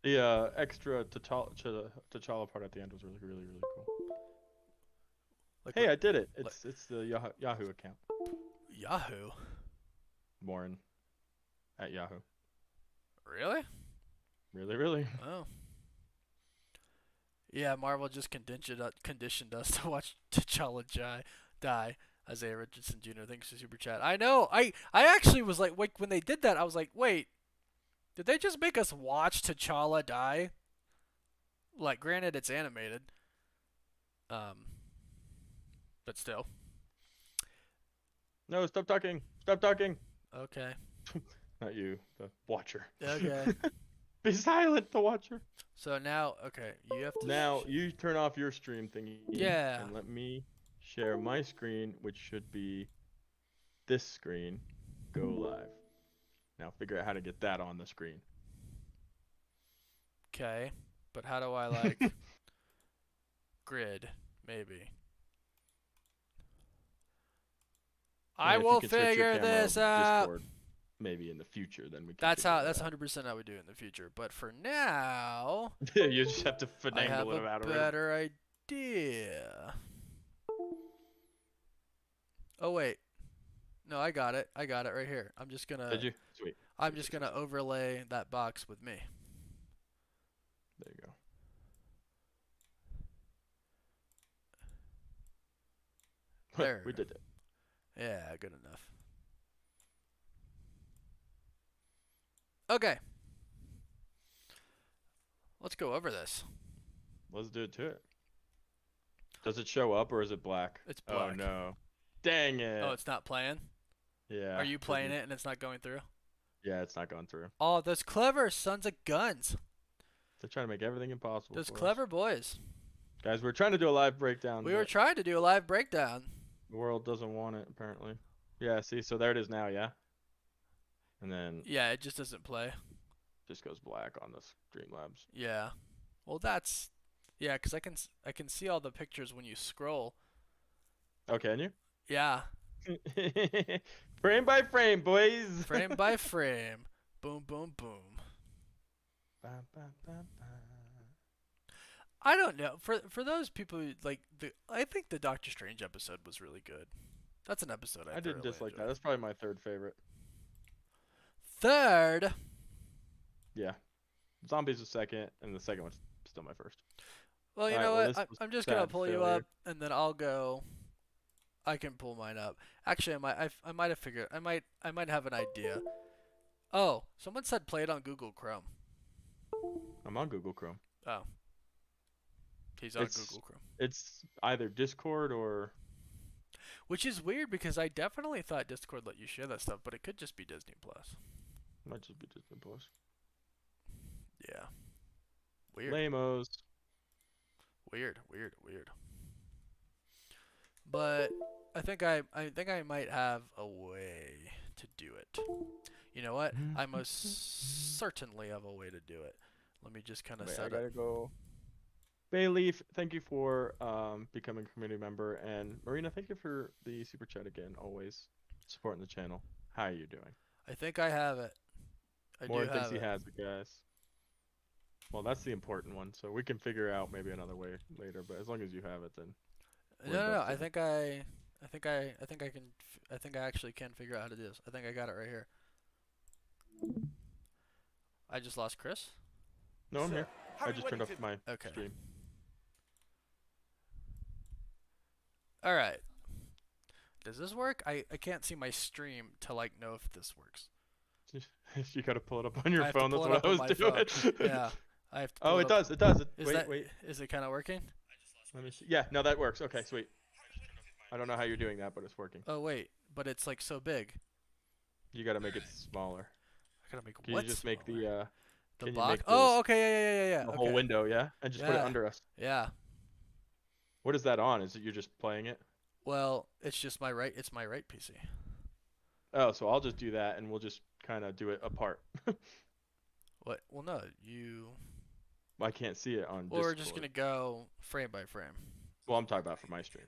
The extra T'Challa part at the end was really, really, really cool. Like Hey, what? I did it. Like, It's the Yahoo account. Yahoo? Warren at Yahoo. Really? Really, really. Oh. Yeah, Marvel just conditioned us to watch T'Challa die. Isaiah Richardson Jr. Thanks for super chat. I know. I actually was like, wait, when they did that, I was like, wait, did they just make us watch T'Challa die? Like, granted, it's animated, um, but still. No, stop talking. Stop talking. Okay. Not you, the watcher. Okay. Be silent, the watcher. So now, okay, you have to. Now you turn off your stream thingy. Yeah. And let me share my screen, which should be this screen. Go live. Now figure out how to get that on the screen. Okay, but how do I like grid? Maybe. I And if you will can switch your figure camera this over to out. Discord, maybe in the future, then we can. That's figure how. that That's out. 100% how we do it in the future. But for now, You just have to I have finagle it a out of it. better idea. Oh wait, no, I got it. I got it right here. I'm just gonna. Did you? Sweet. I'm Sweet, just sweet, gonna sweet. overlay that box with me. There you go. There. We did it. Yeah, good enough. Okay. Let's go over this. Let's do it to it. Does it show up or is it black? It's Oh black. no. Dang it. Oh, it's not playing? Yeah. Are you 'cause playing it and it's not going through? Yeah, it's not going through. Oh, those clever sons of guns. They're trying to make everything impossible. Those for us. clever boys. Guys, we're trying to do a live breakdown. We were but trying to do a live breakdown. the world doesn't want it, apparently. Yeah, see, so there it is now, yeah? And then Yeah, it just doesn't play. just goes black on the Streamlabs. Yeah. Well, that's yeah, 'cause I can see all the pictures when you scroll. Oh, can you? Yeah. Frame by frame, boys. Frame by frame. Boom, boom, boom. Ba, ba, ba, ba. I don't know. For those people who, like I think the Doctor Strange episode was really good. That's an episode I I didn't thoroughly dislike that. enjoyed. That's probably my third favorite. Third. Yeah. Zombies was second, and the second one's still my first. Well, you Alright, know well, what? this was I'm just gonna sad pull you failure. up, and then I'll go. I can pull mine up. Actually, I might have figured. I might have an idea. Oh, someone said play it on Google Chrome. I'm on Google Chrome. Oh, he's on It's- Google Chrome, It's either Discord or which is weird because I definitely thought Discord let you share that stuff, but it could just be Disney Plus. might just be Disney Plus. Yeah, weird, Lamos. weird. But I think I might have a way to do it. You know what? I most certainly have a way to do it. Let me just kind of Wait, I set gotta it. go. Bayleaf, thank you for becoming a community member, and Marina, thank you for the super chat again. Always supporting the channel. How are you doing? I think I have it. I More do thinks have he it. has it, guys. Well, that's the important one. So we can figure out maybe another way later. But as long as you have it, then No, we're in no, bed no. together. I think I can. I think I actually can figure out how to do this. I think I got it right here. I just lost Chris. No, I'm Sir, here. how I are you just turned waiting off to... my Okay. stream. All right. Does this work? I can't see my stream to like know if this works. You gotta pull it up on your I have to phone. pull That's it what up I on was my doing. phone. Yeah, I have to Oh, pull it it up. does. It does. Is Wait, that wait. is it kind of working? Let me see. Yeah, no, that works. Okay, sweet. I don't know how you're doing that, but it's working. Oh wait, but it's like so big. You gotta make it smaller. I gotta make Can you what just make smaller? the The can you box? make Oh, this okay, yeah. the whole Okay, window, yeah? And just put it yeah, under us. yeah. What is that on? Is it you're just playing it? Well, it's just my right. It's my right PC. Oh, so I'll just do that and we'll just kind of do it apart. What? Well, no, you. I can't see it on Well, we're just Discord. gonna go frame by frame. Well, I'm talking about for my stream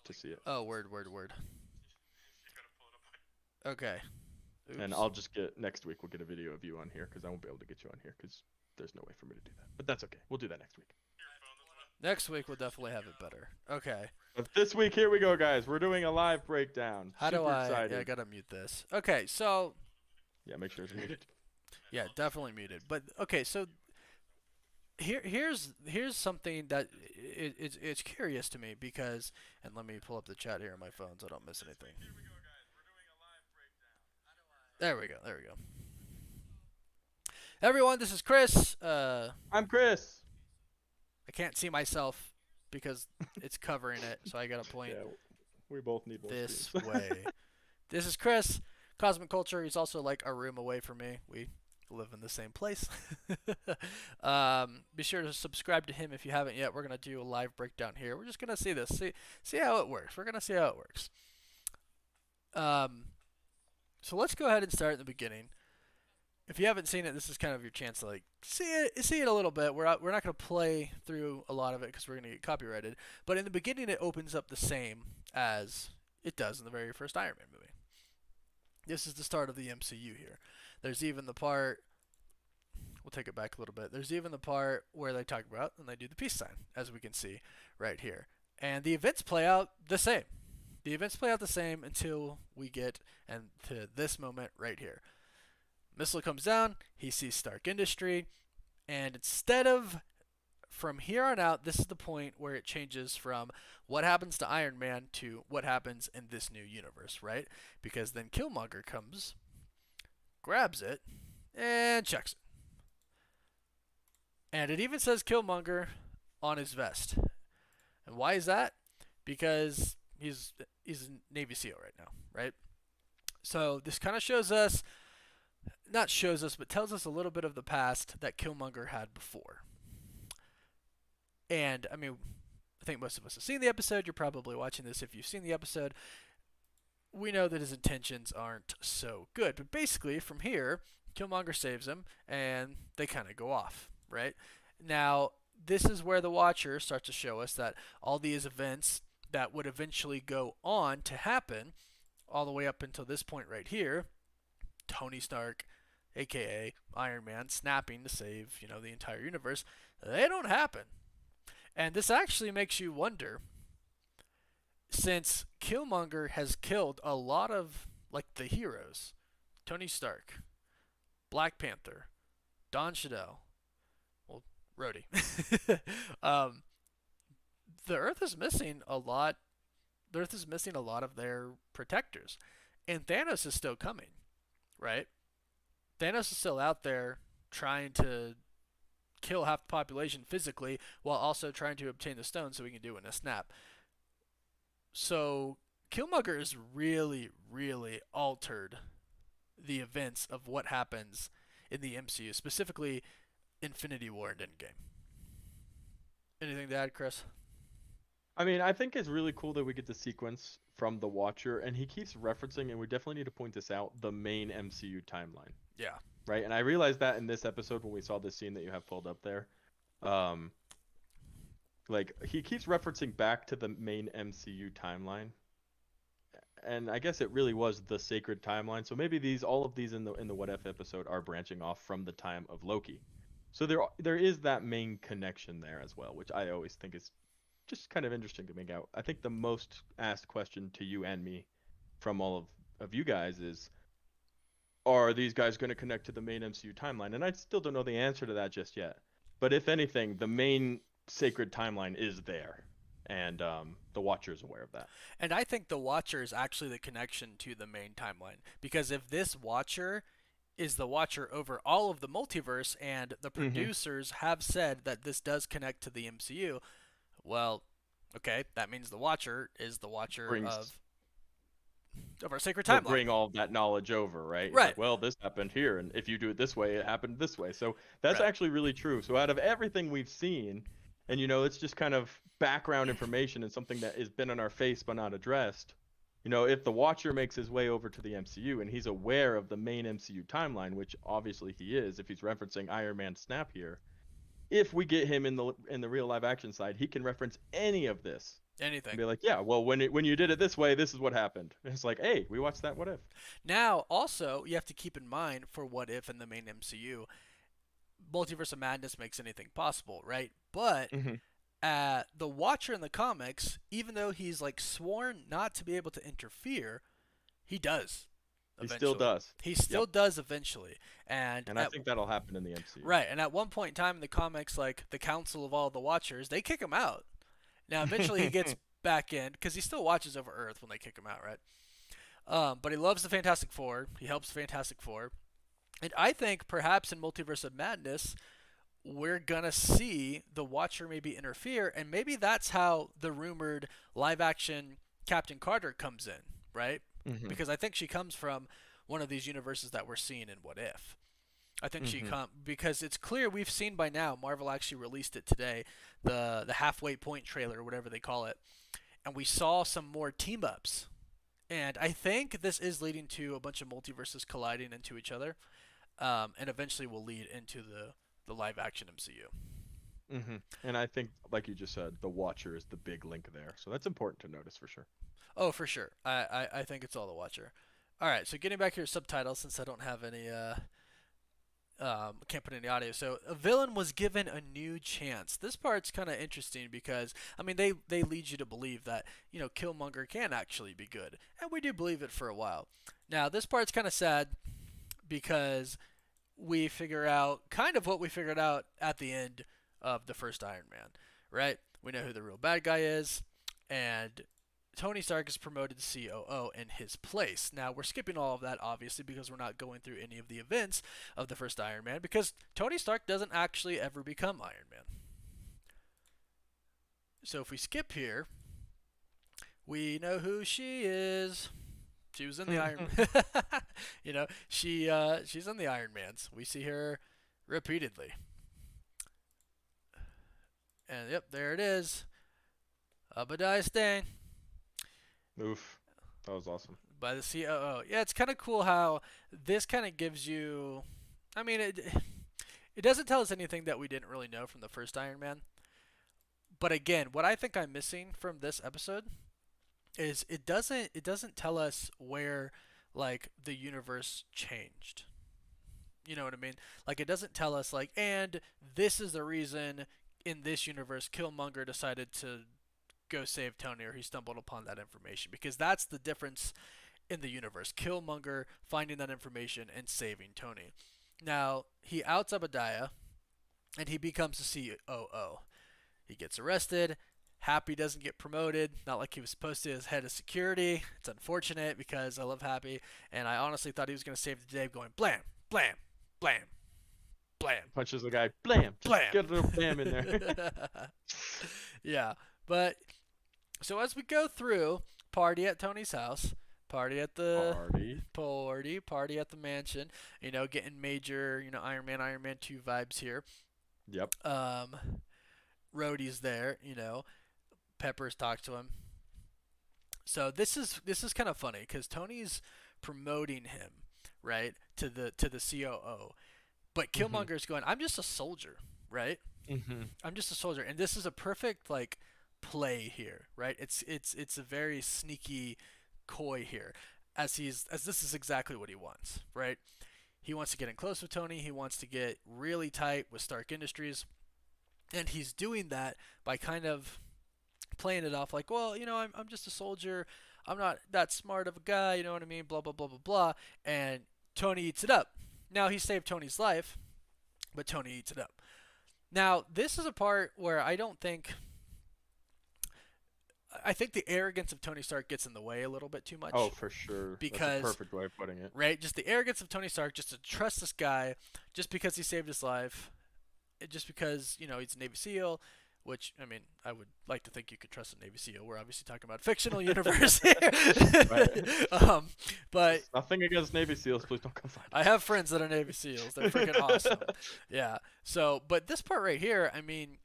to see it. Oh, word. Okay. And Oops. I'll just get next week. We'll get a video of you on here because I won't be able to get you on here because there's no way for me to do that. But that's okay. We'll do that next week. Next week we'll definitely have it better. Okay. But this week, here we go, guys. We're doing a live breakdown. How Super do I? excited. Yeah, I gotta mute this. Okay, so Yeah, make sure it's muted. yeah, definitely muted. But okay, so here's something that it's curious to me because, and let me pull up the chat here on my phone so I don't miss anything. There we go. Everyone, this is Chris. I'm Chris. I can't see myself because it's covering it, so I gotta point Yeah, we both need more this screens. way. This is Chris, Cosmic Culture. He's also like a room away from me. We live in the same place. Be sure to subscribe to him if you haven't yet. We're gonna do a live breakdown here. We're just gonna see this, see how it works. We're gonna see how it works. So let's go ahead and start at the beginning. If you haven't seen it, this is kind of your chance to like see it a little bit. We're not gonna play through a lot of it because we're gonna get copyrighted. But in the beginning, it opens up the same as it does in the very first Iron Man movie. This is the start of the MCU here. There's even the part. We'll take it back a little bit. There's even the part where they talk about and they do the peace sign, as we can see right here. And the events play out the same. The events play out the same until we get and to this moment right here. Missile comes down, he sees Stark Industry, and instead of from here on out, this is the point where it changes from what happens to Iron Man to what happens in this new universe, right? Because then Killmonger comes, grabs it, and checks it. And it even says Killmonger on his vest. And why is that? Because he's a Navy SEAL right now, right? So this kind of shows us, not shows us, but tells us a little bit of the past that Killmonger had before. And, I mean, I think most of us have seen the episode. You're probably watching this if you've seen the episode. We know that his intentions aren't so good. But basically, from here, Killmonger saves him, and they kind of go off, right? Now, this is where the Watcher starts to show us that all these events that would eventually go on to happen, all the way up until this point right here, Tony Stark, aka Iron Man, snapping to save, the entire universe, they don't happen. And this actually makes you wonder, since Killmonger has killed a lot of like the heroes, Tony Stark, Black Panther, Don Cheadle, well, Rhodey. The Earth is missing a lot. The Earth is missing a lot of their protectors, and Thanos is still coming, right? Thanos is still out there trying to kill half the population physically while also trying to obtain the stone so he can do it in a snap. So Killmonger has really, really altered the events of what happens in the MCU, specifically Infinity War and Endgame. Anything to add, Chris? I mean, I think it's really cool that we get the sequence from the Watcher, and he keeps referencing, and we definitely need to point this out, the main MCU timeline. Yeah. Right? And I realized that in this episode when we saw this scene that you have pulled up there. Like, he keeps referencing back to the main MCU timeline. And I guess it really was the sacred timeline. So maybe all of these in the What If episode are branching off from the time of Loki. So there is that main connection there as well, which I always think is just kind of interesting to make out. I think the most asked question to you and me from all of you guys is, are these guys going to connect to the main MCU timeline? And I still don't know the answer to that just yet. But if anything, the main sacred timeline is there, and the Watcher is aware of that. And I think the Watcher is actually the connection to the main timeline, because if this Watcher is the Watcher over all of the multiverse, and the Mm-hmm. producers have said that this does connect to the MCU, well, okay, that means the Watcher is the Watcher Brings of our sacred He'll timeline. bring all of that knowledge over, right? He's Right. like, well, this happened here, and if you do it this way, it happened this way. So that's Right. actually really true. So out of everything we've seen, and it's just kind of background information and something that has been in our face but not addressed. If the Watcher makes his way over to the MCU and he's aware of the main MCU timeline, which obviously he is, if he's referencing Iron Man Snap here, if we get him in the real live action side, he can reference any of this and Anything. be like, yeah, well, when you did it this way, this is what happened. And it's like, hey, we watched that. What if? Now, also, you have to keep in mind for what if in the main MCU, Multiverse of Madness makes anything possible, right? But Hmm. the Watcher in the comics, even though he's like sworn not to be able to interfere, he does He still eventually. does. He still Yep. does eventually. And And I at think that'll happen in the MCU. right, and at one point in time in the comics, like the Council of all the Watchers, they kick him out. Now, eventually, he gets back in because he still watches over Earth when they kick him out, right? But he loves the Fantastic Four. He helps the Fantastic Four, and I think perhaps in Multiverse of Madness, we're gonna see the Watcher maybe interfere, and maybe that's how the rumored live-action Captain Carter comes in, right? Hmm. Because I think she comes from one of these universes that we're seeing in What If. I think she Hmm. come because it's clear we've seen by now. Marvel actually released it today, the halfway point trailer or whatever they call it, and we saw some more team ups. And I think this is leading to a bunch of multiverses colliding into each other, and eventually will lead into the live action MCU. And I think, like you just said, the Watcher is the big link there. So that's important to notice for sure. Oh, for sure. I think it's all the Watcher. All right, so getting back to your subtitles, since I don't have any can't put any audio. So a villain was given a new chance. This part's kind of interesting because I mean they lead you to believe that Killmonger can actually be good, and we do believe it for a while. Now this part's kind of sad because we figure out kind of what we figured out at the end of the first Iron Man, right? We know who the real bad guy is, and Tony Stark is promoted to COO in his place. Now, we're skipping all of that, obviously, because we're not going through any of the events of the first Iron Man, because Tony Stark doesn't actually ever become Iron Man. So if we skip here, we know who she is. She was in the Iron she's in the Iron Mans. We see her repeatedly. And yep, there it is. Obadiah Stane Oof. That was awesome. by the COO. Yeah, it's kind of cool how this kind of gives you. I mean, it doesn't tell us anything that we didn't really know from the first Iron Man. But again, what I think I'm missing from this episode is it doesn't tell us where like the universe changed. You know what I mean? Like it doesn't tell us like, and this is the reason in this universe Killmonger decided to go save Tony, or he stumbled upon that information, because that's the difference in the universe. Killmonger finding that information and saving Tony. Now he outs Obadiah, and he becomes the COO. He gets arrested. Happy doesn't get promoted, not like he was supposed to as head of security. It's unfortunate because I love Happy, and I honestly thought he was going to save the day going blam, blam, blam, blam, Punches the guy, blam, just blam. get a little blam in there. Yeah, but so as we go through, party at Tony's house, party at the Party. party at the mansion, getting major, Iron Man 2 vibes here. Yep. Um, Rhodey's there, Peppers talks to him. So this is kind of funny because Tony's promoting him, right, to the COO, but Hmm. Killmonger's going, I'm just a soldier, right? Hmm. I'm just a soldier, and this is a perfect like play here, right? It's a very sneaky coy here, as this is exactly what he wants, right? He wants to get in close with Tony. He wants to get really tight with Stark Industries. And he's doing that by kind of playing it off like, well, I'm just a soldier. I'm not that smart of a guy. You know what I mean? Blah, blah, blah, blah, blah. And Tony eats it up. Now, he saved Tony's life, but Tony eats it up. Now, this is a part where I think the arrogance of Tony Stark gets in the way a little bit too much. Oh, for sure. That's a Because, perfect way of putting it. right, just the arrogance of Tony Stark just to trust this guy just because he saved his life, just because, he's a Navy SEAL, which, I mean, I would like to think you could trust a Navy SEAL. We're obviously talking about fictional universe here. Right. But Nothing against Navy SEALs. Please don't come find I have friends that are Navy SEAls. They're freaking awesome. Yeah. So, but this part right here, I mean,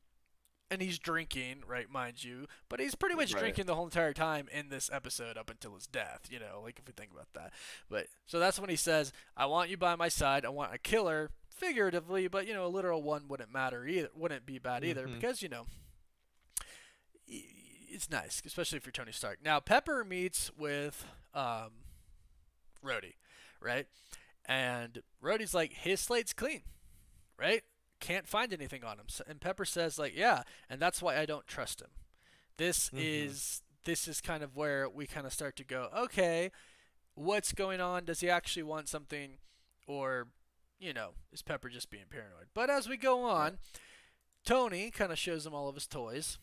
and he's drinking, right, mind you, but he's pretty much Right. drinking the whole entire time in this episode up until his death, like if we think about that. But so that's when he says, "I want you by my side. I want a killer." Figuratively, but a literal one wouldn't matter either. Wouldn't be bad either because it's nice, especially if you're Tony Stark. Now Pepper meets with Rhodey, right? And Rhodey's like, his slate's clean, right? Can't find anything on him. And Pepper says like, yeah, and that's why I don't trust him. This is kind of where we kind of start to go, okay, what's going on? Does he actually want something, or is Pepper just being paranoid? But as we go on, Tony kind of shows him all of his toys.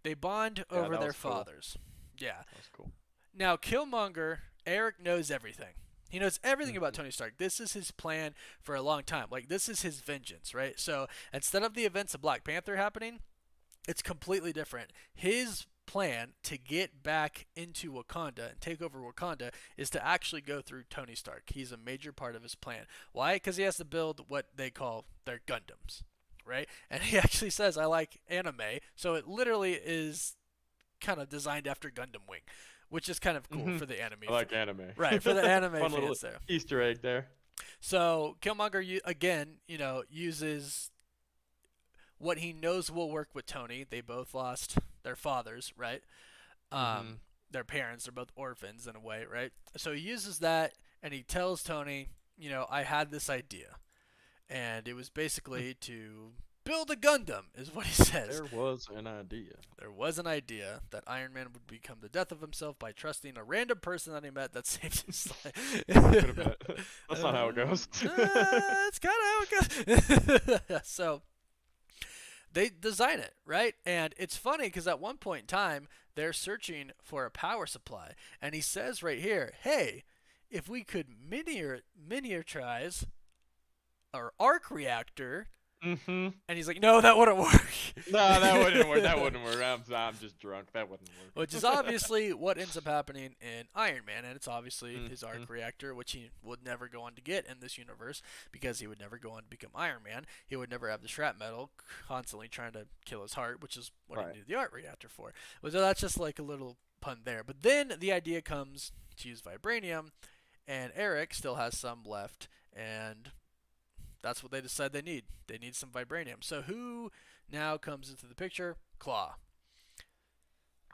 They bond over their fathers. Cool. Yeah. That's cool. Now, Killmonger, Eric knows everything. He knows everything about Tony Stark. This is his plan for a long time. Like, this is his vengeance, right? So, instead of the events of Black Panther happening, it's completely different. His plan to get back into Wakanda and take over Wakanda is to actually go through Tony Stark. He's a major part of his plan. Why? Because he has to build what they call their Gundams, right? And he actually says, I like anime, so it literally is kind of designed after Gundam Wing, which is kind of cool for the anime. I like anime. Right, for the anime Fun fans little there. Easter egg there. So Killmonger, again, uses what he knows will work with Tony. They both lost their fathers, right? Their parents are both orphans in a way, right? So he uses that, and he tells Tony, I had this idea. And it was basically to build a Gundam, is what he says. There was an idea. There was an idea that Iron Man would become the death of himself by trusting a random person that he met that saved his life. That's not how it goes. That's kind of how it goes. So they design it, right? And it's funny because at one point in time, they're searching for a power supply. And he says right here, hey, if we could miniaturize our arc reactor, and he's like, no, that wouldn't work. No, that wouldn't work. That wouldn't work. I'm just drunk. That wouldn't work. Which is obviously what ends up happening in Iron Man, and it's obviously his arc reactor, which he would never go on to get in this universe because he would never go on to become Iron Man. He would never have the shrapnel constantly trying to kill his heart, which is what he needed the arc reactor for. So that's just like a little pun there. But then the idea comes to use Vibranium, and Eric still has some left, and that's what they decide they need. They need some Vibranium. So who now comes into the picture? Claw.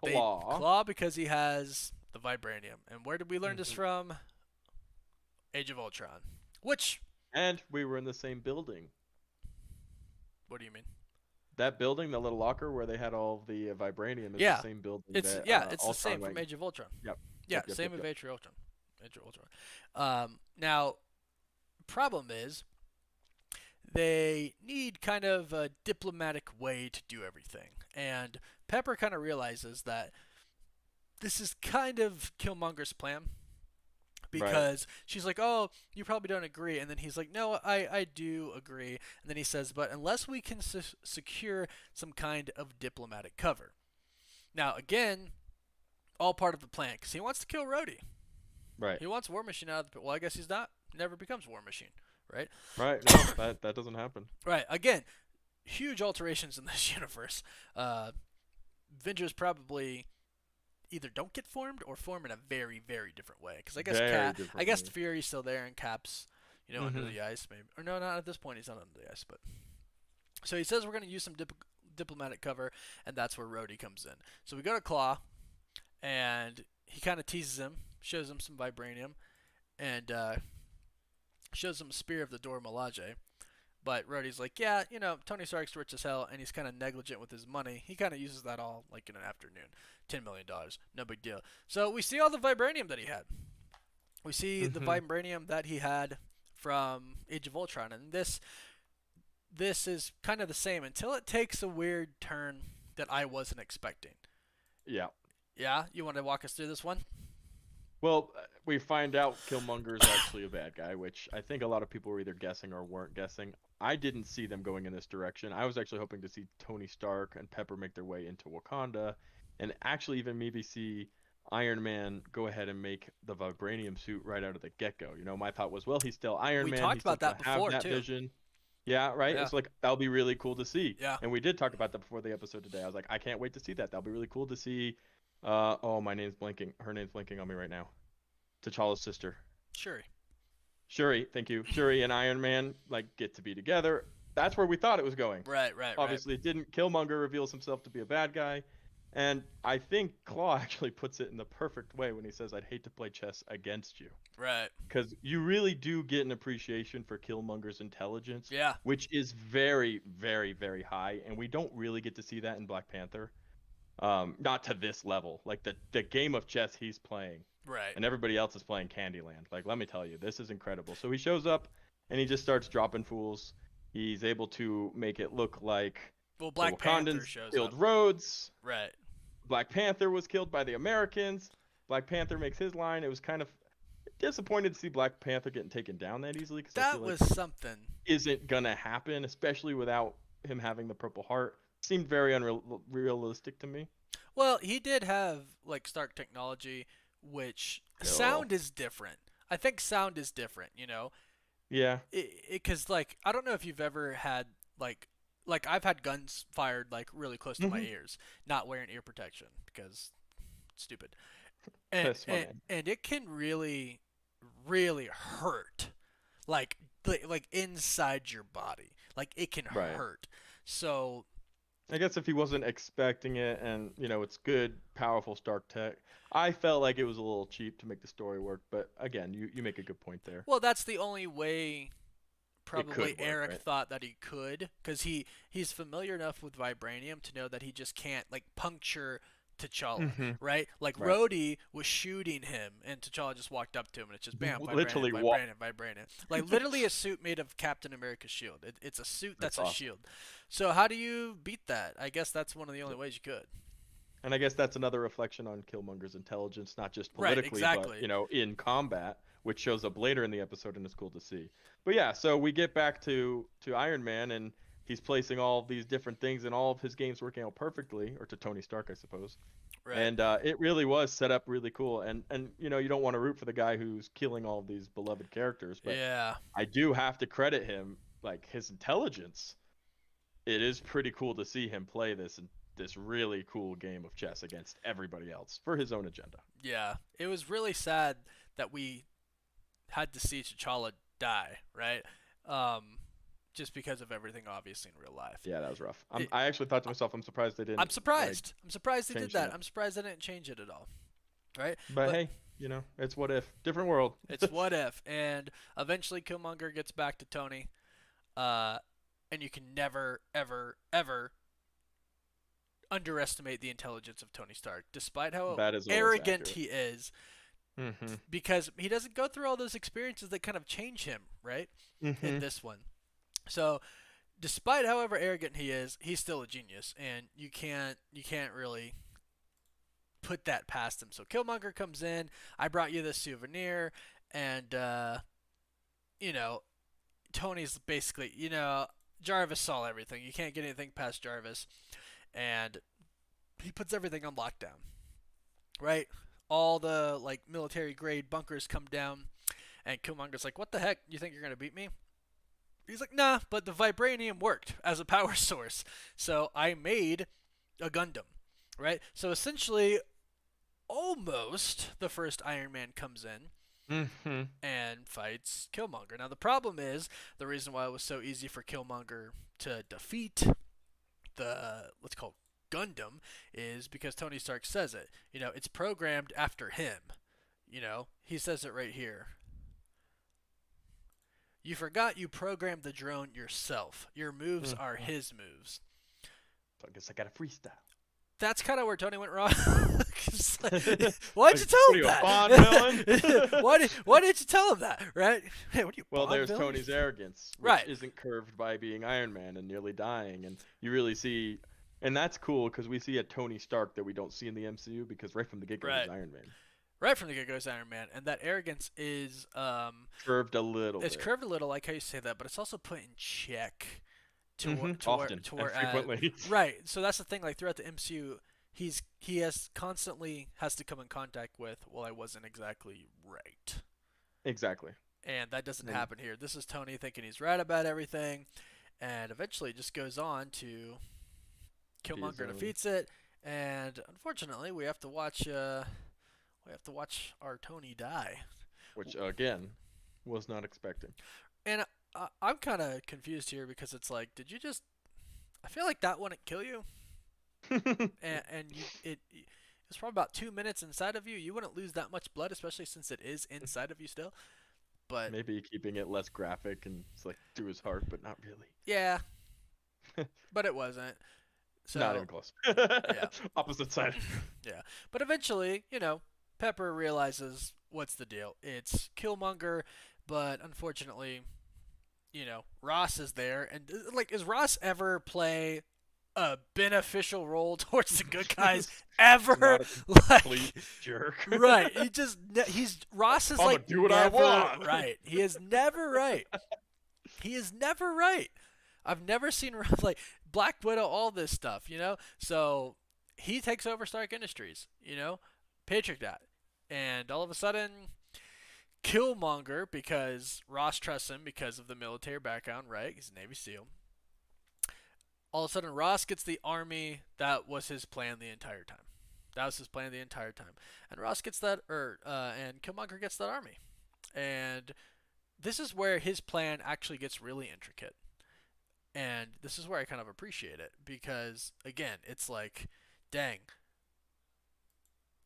Claw because he has the Vibranium. And where did we learn this from? Age of Ultron. And we were in the same building. What do you mean? That building, the little locker where they had all the Vibranium, is the same building. It's the same from Age of Ultron. Yep. Yeah, same with Age of Ultron. Age of Ultron. Now, problem is, they need kind of a diplomatic way to do everything. And Pepper kind of realizes that this is kind of Killmonger's plan. Because she's like, oh, you probably don't agree. And then he's like, no, I do agree. And then he says, but unless we can secure some kind of diplomatic cover. Now, again, all part of the plan. Because he wants to kill Rhodey. Right. He wants War Machine out of the... Well, I guess he's not. Never becomes War Machine. Right? Right. No, that doesn't happen. Right. Again, huge alterations in this universe. Avengers probably either don't get formed or form in a very, very different way. Because I guess Fury's still there and Cap's, under the ice maybe. Or no, not at this point. He's not under the ice. But so he says we're going to use some diplomatic cover, and that's where Rhodey comes in. So we go to Claw, and he kind of teases him, shows him some Vibranium, and shows him Spear of the Dora Milaje. But Rhodey's like, yeah, Tony Stark's rich as hell, and he's kind of negligent with his money. He kind of uses that all like in an afternoon. $10 million, no big deal. So we see all the vibranium that he had. We see the Hmm. vibranium that he had from Age of Ultron, and this is kind of the same until it takes a weird turn that I wasn't expecting. Yeah. Yeah, you want to walk us through this one? Well, we find out Killmonger is actually a bad guy, which I think a lot of people were either guessing or weren't guessing. I didn't see them going in this direction. I was actually hoping to see Tony Stark and Pepper make their way into Wakanda, and actually even maybe see Iron Man go ahead and make the vibranium suit right out of the get-go. My thought was, well, he's still Iron We Man. talked He's still about that gonna have before that too. vision. Yeah, right. Yeah, It's like that'll be really cool to see. yeah. And we did talk about that before the episode today. I was like, I can't wait to see that. That'll be really cool to see. Oh, my name's blinking. Her name's blinking on me right now. T'Challa's sister. Sure. Shuri, thank you. Shuri and Iron Man get to be together. That's where we thought it was going. Right, right, right. Obviously, it didn't. Killmonger reveals himself to be a bad guy, and I think Claw actually puts it in the perfect way when he says, "I'd hate to play chess against you," Right. because you really do get an appreciation for Killmonger's intelligence, Yeah. which is very, very, very high, and we don't really get to see that in Black Panther. Not to this level. Like the game of chess he's playing Right. and everybody else is playing Candyland. Like, let me tell you, this is incredible. So he shows up and he just starts dropping fools. He's able to make it look like Well, the Black Panther Wakandans shows build up. roads. Right. Black Panther was killed by the Americans. Black Panther makes his line. It was kind of disappointed to see Black Panther getting taken down that easily because I That feel like was something. isn't gonna happen, especially without him having the Purple Heart. Seemed very unrealistic to me. Well, he did have like Stark technology, which Still, sound is different. I think sound is different. yeah. Because like I don't know if you've ever had like I've had guns fired like really close to my Hmm. ears, not wearing ear protection because it's stupid, and That's and, fine. and it can really hurt, like inside your body, like it can Right. hurt. So I guess if he wasn't expecting it and, it's good, powerful Stark tech, I felt like it was a little cheap to make the story work. But again, you make a good point there. well, that's the only way It probably could work, Eric right? thought that he could, because he's familiar enough with vibranium to know that he just can't like puncture T'Challa, Hmm. right? Like Right. Rhodey was shooting him, and T'Challa just walked up to him, and it's just bam, vibranium, Literally walk. vibranium, vibranium. Like literally a suit made of Captain America's shield. It's a suit That's that's a awesome. shield. So how do you beat that? I guess that's one of the only ways you could. And I guess that's another reflection on Killmonger's intelligence, not just Right, politically, but, exactly. in combat, which shows up later in the episode and is cool to see. But yeah, so we get back to Iron Man and he's placing all these different things and all of his games working out perfectly, or to Tony Stark, I suppose. Right. And it really was set up really cool. And you don't want to root for the guy who's killing all of these beloved characters, but Yeah. I do have to credit him, like his intelligence. It is pretty cool to see him play this really cool game of chess against everybody else for his own agenda. Yeah. It was really sad that we had to see T'Challa die, right? Um, just because of everything, obviously in real life. Yeah, that was rough. It, I actually thought to myself, I'm surprised they didn't I'm surprised. I'm surprised they did change that. that. I'm surprised they didn't change it at all, right? But But hey, it's what if different world. it's what if, and eventually Killmonger gets back to Tony, uh, and you can never, ever, ever underestimate the intelligence of Tony Stark, despite how That is always arrogant accurate. he is, Mhm. because he doesn't go through all those experiences that kind of change him, right? In Mhm. this one. So, despite however arrogant he is, he's still a genius, and you can't really put that past him. So Killmonger comes in. I brought you this souvenir, and you know, Tony's basically, Jarvis saw everything. You can't get anything past Jarvis, and he puts everything on lockdown. Right? All the like military grade bunkers come down, and Killmonger's like, "What the heck? You think you're gonna beat me?" He's like, "Nah, but the vibranium worked as a power source, so I made a Gundam." Right? So essentially, almost the first Iron Man comes in Mhm. and fights Killmonger. Now the problem is the reason why it was so easy for Killmonger to defeat the let's call it Gundam is because Tony Stark says it. It's programmed after him. He says it right here. You forgot you programmed the drone yourself. Your moves are Mhm. his moves. So I guess I got a freestyle. That's kind of where Tony went wrong. Why'd you Like, tell what are him you, a Bond villain? that? Why didn't you tell him that? Right? Hey, what are you, Well, Bond there's villain? Tony's arrogance, which Right. isn't curved by being Iron Man and nearly dying, and you really see, and that's cool because we see a Tony Stark that we don't see in the MCU because right from the get-go he's Right. Iron Man. Right from the get-go is Iron Man, and that arrogance Curved a little it's bit. curved a little, like how you say that, but it's also put in check Often and frequently. right. So that's the thing. Like throughout the MCU, he has constantly has to come in contact with, well, I wasn't exactly right, Exactly. and that doesn't And happen here. This is Tony thinking he's right about everything, and eventually just goes on to be his Killmonger own, defeats it, and unfortunately we have to watch our Tony die. which again was not expecting. And I'm kind of confused here because it's like, did you just? I feel like that wouldn't kill you, and it was probably about 2 minutes inside of you. You wouldn't lose that much blood, especially since it is inside of you still. But Maybe keeping it less graphic and it's like through his heart, but not really. yeah, but it wasn't. Not So even close. yeah, Opposite side. yeah. But eventually, Pepper realizes what's the deal. It's Killmonger, but unfortunately, Ross is there, and like, is Ross ever play a beneficial role towards the good guys ever? Not a complete Like, jerk. right? He's Ross is I'm gonna like do what I never want. right. He is never right. He is never right. I've never seen Ross like Black Widow, all this stuff. So he takes over Stark Industries, Patriot that, and all of a sudden Killmonger, because Ross trusts him because of the military background, right? He's a Navy SEAL. All of a sudden, Ross gets the army that was his plan the entire time. That was his plan the entire time, and Ross gets that, and Killmonger gets that army, and this is where his plan actually gets really intricate, and this is where I kind of appreciate it because again, it's like, dang,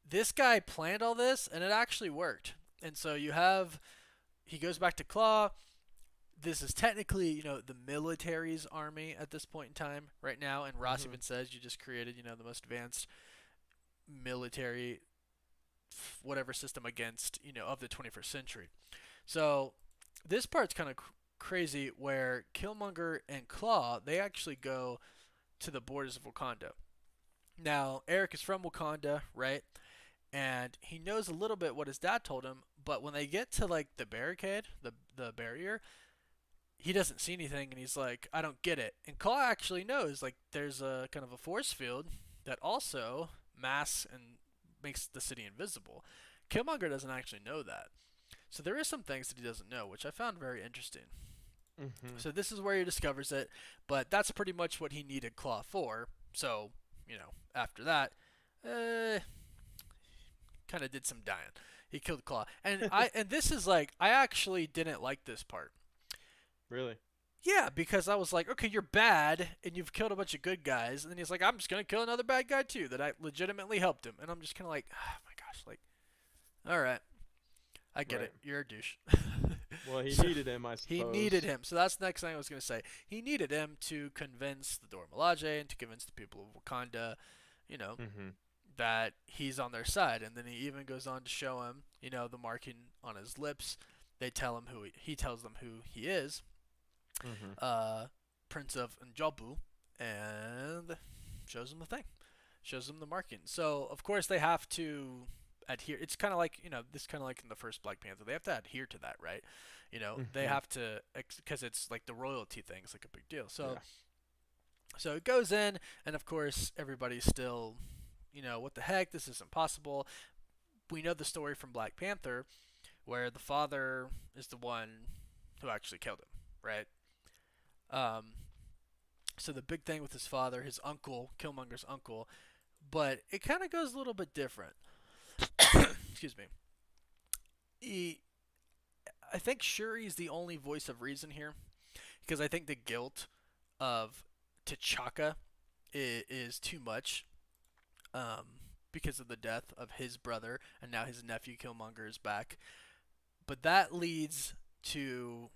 this guy planned all this, and it actually worked. And so he goes back to Claw. This is technically, the military's army at this point in time right now. And Ross Hmm. even says you just created, the most advanced military, whatever system against, of the 21st century. So this part's kind of crazy where Killmonger and Claw, they actually go to the borders of Wakanda. Now, Eric is from Wakanda, right? And he knows a little bit what his dad told him, but when they get to like the barricade, the barrier, he doesn't see anything, and he's like, I don't get it. And Claw actually knows, like, there's a kind of a force field that also masks and makes the city invisible. Killmonger doesn't actually know that. So there is some things that he doesn't know, which I found very interesting. Hmm. So this is where he discovers it, but that's pretty much what he needed Claw for. So, after that, uh, kind of did some dying. He killed Claw, and this is like, I actually didn't like this part. Really? Yeah, because I was like, okay, you're bad, and you've killed a bunch of good guys, and then he's like, I'm just gonna kill another bad guy too that I legitimately helped him, and I'm just kind of like, oh my gosh, like, all right, I get Right. it, you're a douche. Well, he So needed him, I he needed suppose. him, so that's the next thing I was gonna say. He needed him to convince the Dora Milaje and to convince the people of Wakanda, you know, Hmm. that he's on their side, and then he even goes on to show him, the marking on his lips. They tell him he tells them who he is, Hmm. uh, Prince of Njobu, and shows him the thing, shows them the marking. So of course they have to adhere. It's kind of like, this kind of like in the first Black Panther. They have to adhere to that, right? They Hmm. have to, because it's like the royalty thing. It's like a big deal. So Yeah. so it goes in, and of course everybody's still, what the heck? This is impossible. We know the story from Black Panther, where the father is the one who actually killed him, right? Um, so the big thing with his father, his uncle, Killmonger's uncle, but it kind of goes a little bit different. Excuse me. He, I think Shuri's the only voice of reason here, because I think the guilt of T'Chaka is too much, because of the death of his brother, and now his nephew Killmonger is back. But that leads to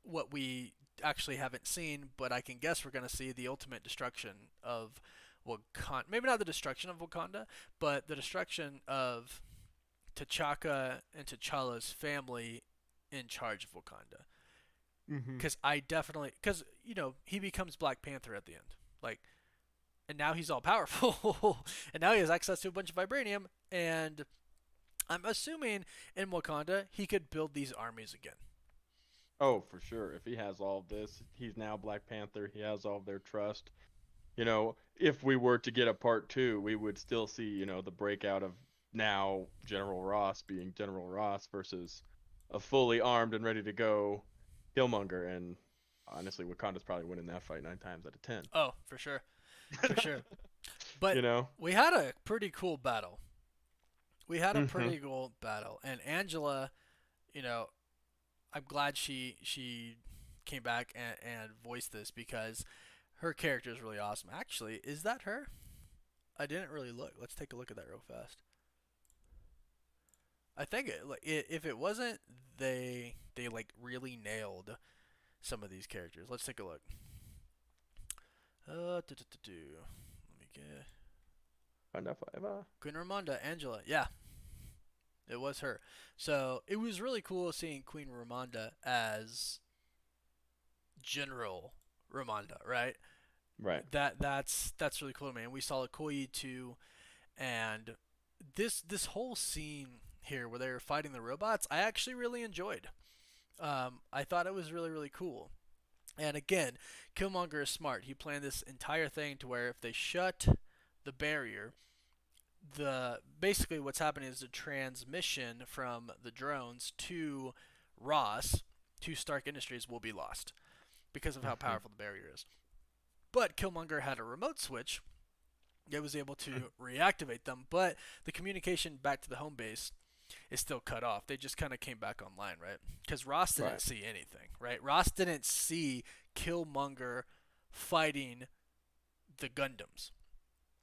what we actually haven't seen, but I can guess we're going to see the ultimate destruction of Wakanda. Maybe not the destruction of Wakanda, but the destruction of T'Chaka and T'Challa's family in charge of Wakanda. Mm-hmm. Because I definitely, because he becomes Black Panther at the end, like, and now he's all powerful, and now he has access to a bunch of vibranium, and I'm assuming in Wakanda he could build these armies again. Oh, for sure. If he has all of this, he's now Black Panther. He has all of their trust. If we were to get a part two, we would still see, the breakout of now General Ross being General Ross versus a fully armed and ready to go Killmonger. And honestly, Wakanda's probably winning that fight 9 times out of 10. Oh, for sure. But you know? we had a pretty cool battle. We had a Mm-hmm. pretty cool battle, and Angela, you know, I'm glad she came back and voiced this because her character is really awesome. Actually, is that her? I didn't really look. Let's take a look at that real fast. I think if it wasn't, they like really nailed some of these characters. Let's take a look. Let me get Wakanda forever. Queen Ramonda, Angela. Yeah, it was her. So it was really cool seeing Queen Ramonda as General Ramonda, right? Right. That's really cool, man. We saw Okoye too, and this whole scene here where they were fighting the robots, I actually really enjoyed. I thought it was really really cool. And again, Killmonger is smart. He planned this entire thing to where if they shut the barrier, the basically what's happening is the transmission from the drones to Ross to Stark Industries will be lost because of how Mm-hmm. powerful the barrier is. But Killmonger had a remote switch that was able to reactivate them, but the communication back to the home base is still cut off. They just kind of came back online, right? Because Ross didn't Right. see anything, right? Ross didn't see Killmonger fighting the Gundams.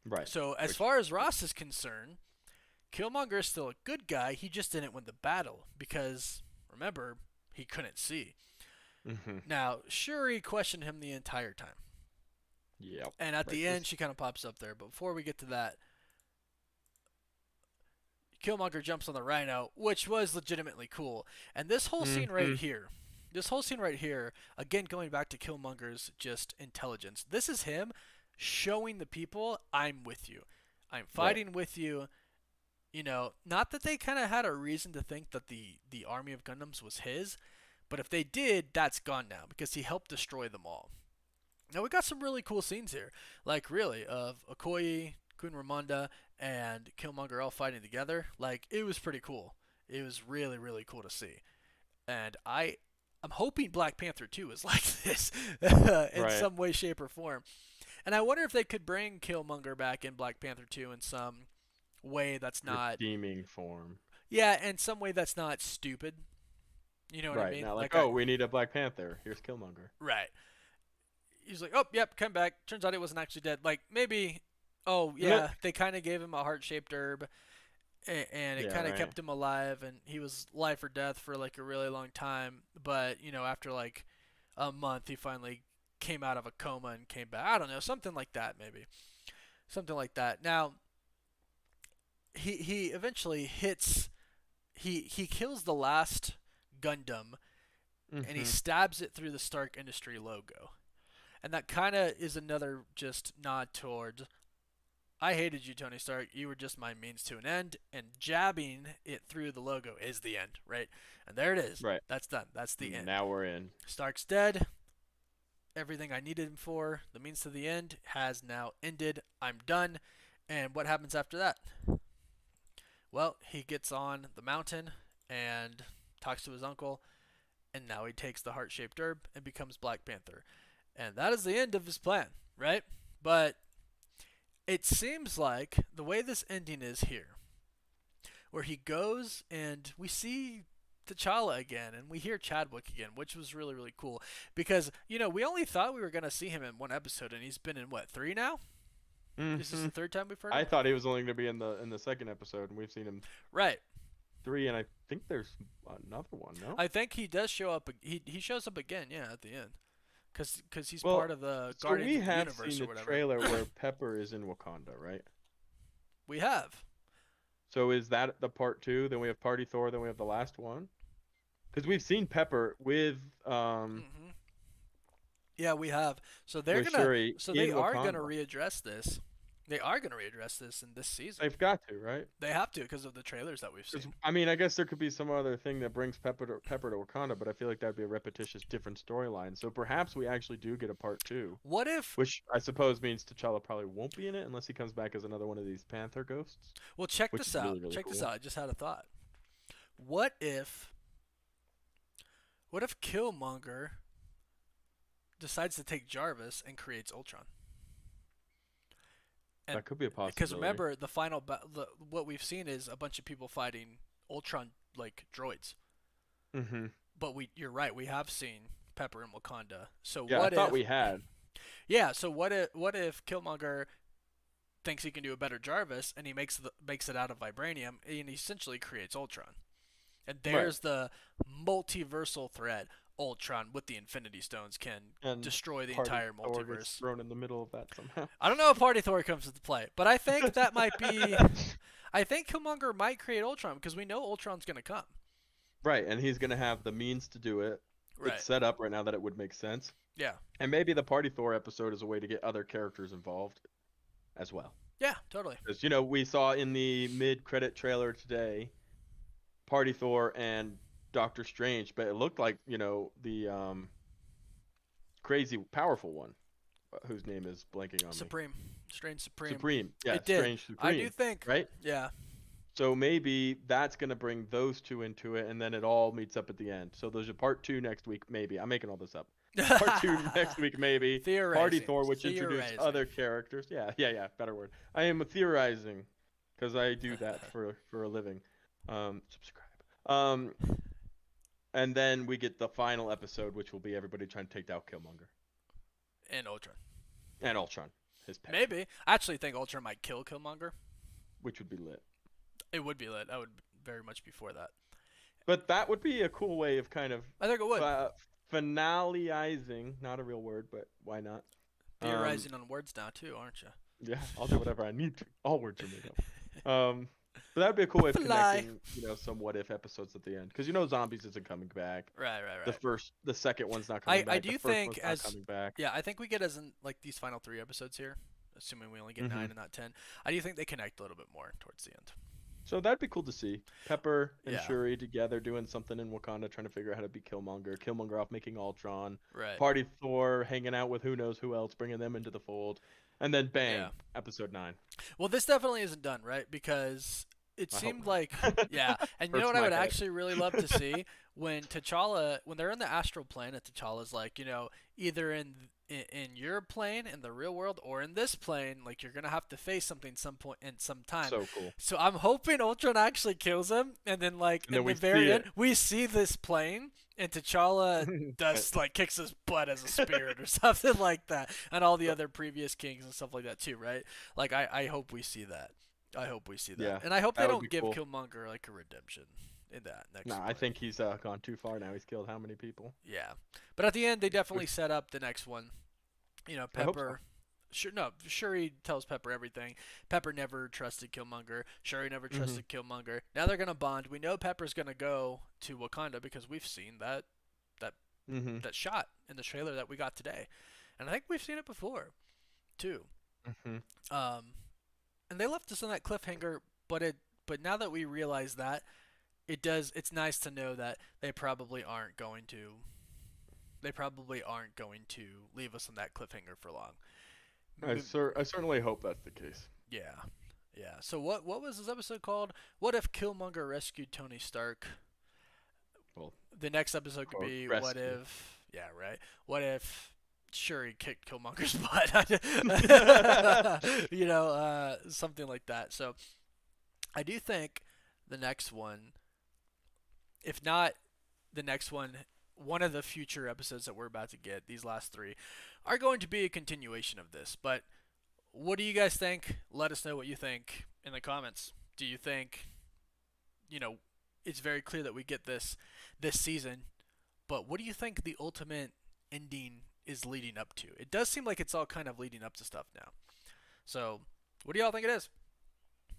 Right. So as Which far as Ross is concerned, Killmonger is still a good guy. He just didn't win the battle because remember he couldn't see. mm-hmm. Now Shuri questioned him the entire time, Yep. and at Right. the end This she kind of pops up there. But before we get to that, Killmonger jumps on the Rhino, which was legitimately cool. And mm-hmm. this whole scene right here, again going back to Killmonger's just intelligence. This is him showing the people, I'm with you. I'm Right. fighting with you. Not that they kind of had a reason to think that the army of Gundams was his, but if they did, that's gone now because he helped destroy them all. Now we got some really cool scenes here, like really of Okoye, Queen Ramonda, and Killmonger all fighting together. Like it was pretty cool. It was really really cool to see, and I'm hoping Black Panther 2 is like this in Right. some way, shape, or form. And I wonder if they could bring Killmonger back in Black Panther 2 in some way that's not, Redeeming form. yeah, in some way that's not stupid. You know what I Right. mean? Now, like, Like oh, we need a Black Panther. Here's Killmonger. right. He's like, oh, yep, come back. Turns out he wasn't actually dead. Like maybe, oh Meh. yeah, they kind of gave him a heart-shaped herb, and it Yeah. kind of Right. kept him alive, and he was life or death for like a really long time. But after like a month, he finally came out of a coma and came back. I don't know, something like that, maybe something like that. Now he eventually hits. He kills the last Gundam, and he Mm-hmm. stabs it through the Stark Industry logo. And that kind of is another just nod towards I hated you, Tony Stark. You were just my means to an end, and jabbing it through the logo is the end, right? And there it is. Right. That's done. That's the end. Now we're in. Stark's dead. Everything I needed him for, the means to the end, has now ended. I'm done. And what happens after that? Well, he gets on the mountain and talks to his uncle, and now he takes the heart shaped herb and becomes Black Panther. And that is the end of his plan, right? But it seems like the way this ending is here, where he goes and we see T'Challa again and we hear Chadwick again, which was really, really cool. Because, we only thought we were going to see him in one episode, and he's been in, what, three now? Is this Mm-hmm. the third time we've heard I him? thought he was only going to be in the second episode, and we've seen him Right. 3, and I think there's another one. No. I think he does show up. He shows up again. Yeah, at the end, cause he's part Well, of the so Guardians we of the have seen Universe or the whatever. trailer where Pepper is in Wakanda, right? We have. So is that the part 2? Then we have Party Thor. Then we have the last one. Because we've seen Pepper Hmm. Yeah, we have. So they're with gonna. Shuri So they in are gonna Wakanda. readdress this. They are gonna readdress this in this season. They've got to, right? They have to because of the trailers that we've seen. Because I mean, I guess there could be some other thing that brings Pepper to Wakanda, but I feel like that'd be a repetitious, different storyline. So perhaps we actually do get a part 2, What if? which I suppose means T'Challa probably won't be in it unless he comes back as another one of these Panther ghosts, Well, check which this is out. really really Check this cool. out. I just had a thought. What if? What if Killmonger decides to take Jarvis and creates Ultron? And That could be a because possibility. remember, what we've seen is a bunch of people fighting Ultron like droids. Mm-hmm. But you're right. We have seen Pepper in Wakanda. So Yeah, I what thought if? we had. Yeah. So what if Killmonger thinks he can do a better Jarvis and he makes it out of vibranium and he essentially creates Ultron. And Right. there's the multiversal thread. Ultron with the Infinity Stones can And destroy the Party entire Thor gets multiverse. thrown in the middle of that somehow. I don't know if Party Thor comes into play, but I think that might be. I think Killmonger might create Ultron because we know Ultron's gonna come. Right, and he's gonna have the means to do it. It's Right. set up right now that it would make sense. Yeah. And maybe the Party Thor episode is a way to get other characters involved as well. Yeah. Totally. Because we saw in the mid-credit trailer today, Party Thor and Doctor Strange, but it looked like the crazy powerful one, whose name is blanking on me. Supreme. Strange Supreme. Supreme, yeah, It did. Strange I do Supreme, think. right? Yeah. So maybe that's gonna bring those two into it, and then it all meets up at the end. So there's a part 2 next week, maybe. I'm making all this up. Part 2 next week, maybe. Party Theorizing. Thor, which introduced Theorizing. other characters. Yeah, yeah, yeah. Better word. I am theorizing, because I do that for a living. Subscribe. And then we get the final episode, which will be everybody trying to take down Killmonger And Ultron. and Ultron, his pet, Maybe. I actually think Ultron might kill Killmonger. which would be lit. It would be lit. I would very much be for that. But that would be a cool way of kind of I think it would. finaleizing, not a real word, but why not? Theorizing on words now too, aren't you? Yeah, I'll do whatever I need to. All words are made up. But that'd be a cool way of Fly. connecting, some what if episodes at the end, because zombies isn't coming back. Right, right, The right. the second one's not coming back. I do the first think one's not coming back. yeah, I think we get as in like these final 3 episodes here, assuming we only get Mhm. 9 and not 10. I do think they connect a little bit more towards the end. So that'd be cool to see Pepper and Yeah. Shuri together doing something in Wakanda, trying to figure out how to beat Killmonger. Killmonger off making Ultron. Right. Party Thor hanging out with who knows who else, bringing them into the fold, and then bang, Yeah. episode 9. Well, this definitely isn't done, right? Because it I hope seemed not. like yeah, and you know Hurts what I my would head. actually really love to see when they're in the astral plane, and T'Challa's like, either in your plane in the real world or in this plane, like you're gonna have to face something some point in some time. So cool. So I'm hoping Ultron actually kills him, and then like And then in we the very see end, we see this plane, and T'Challa it. does like kicks his butt as a spirit or something like that, and all the other previous kings and stuff like that too, right? Like I hope we see that. I hope we see that, Yeah, and I hope they that would don't be give cool. Killmonger like a redemption in that next. Nah, I one. think he's gone too far now. He's killed how many people? Yeah, but at the end they definitely set up the next one. I hope so. Pepper. Sure, no, Shuri tells Pepper everything. Pepper never trusted Killmonger. Shuri never Mm-hmm. trusted Killmonger. Now they're gonna bond. We know Pepper's gonna go to Wakanda because we've seen that Mm-hmm. that shot in the trailer that we got today, and I think we've seen it before, too. Mm-hmm. And they left us on that cliffhanger, but now that we realize that, it's nice to know that they probably aren't going to leave us on that cliffhanger for long. I certainly hope that's the case. Yeah. Yeah. So what was this episode called? What if Killmonger rescued Tony Stark? Well, The next episode could quote, be rescue. what if right. What if Shuri kicked Killmonger's butt? Something like that. So I do think the next one, if not the next one of the future episodes that we're about to get, these last 3, are going to be a continuation of this. But what do you guys think? Let us know what you think in the comments. Do you think, it's very clear that we get this season. But what do you think the ultimate ending is leading up to? It does seem like it's all kind of leading up to stuff now. So, what do y'all think it is?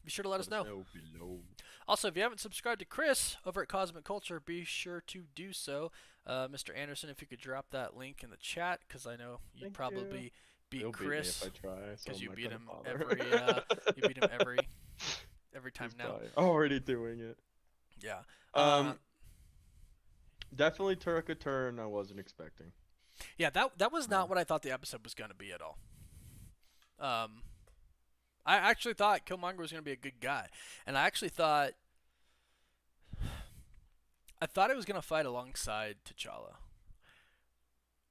Be sure to let Let us us know. know below. Also, if you haven't subscribed to Chris over at Cosmic Culture, be sure to do so. Mr. Anderson, if you could drop that link in the chat, because I know you'd Thank you. probably beat He'll beat me if Chris, I try, so because I'm you not beat gonna him bother. every time He's now. probably already doing it. Yeah. Um, Definitely took a turn I wasn't expecting. Yeah, that was Uh, not what I thought the episode was going to be at all. Um, I actually thought Killmonger was going to be a good guy, and I thought he was going to fight alongside T'Challa,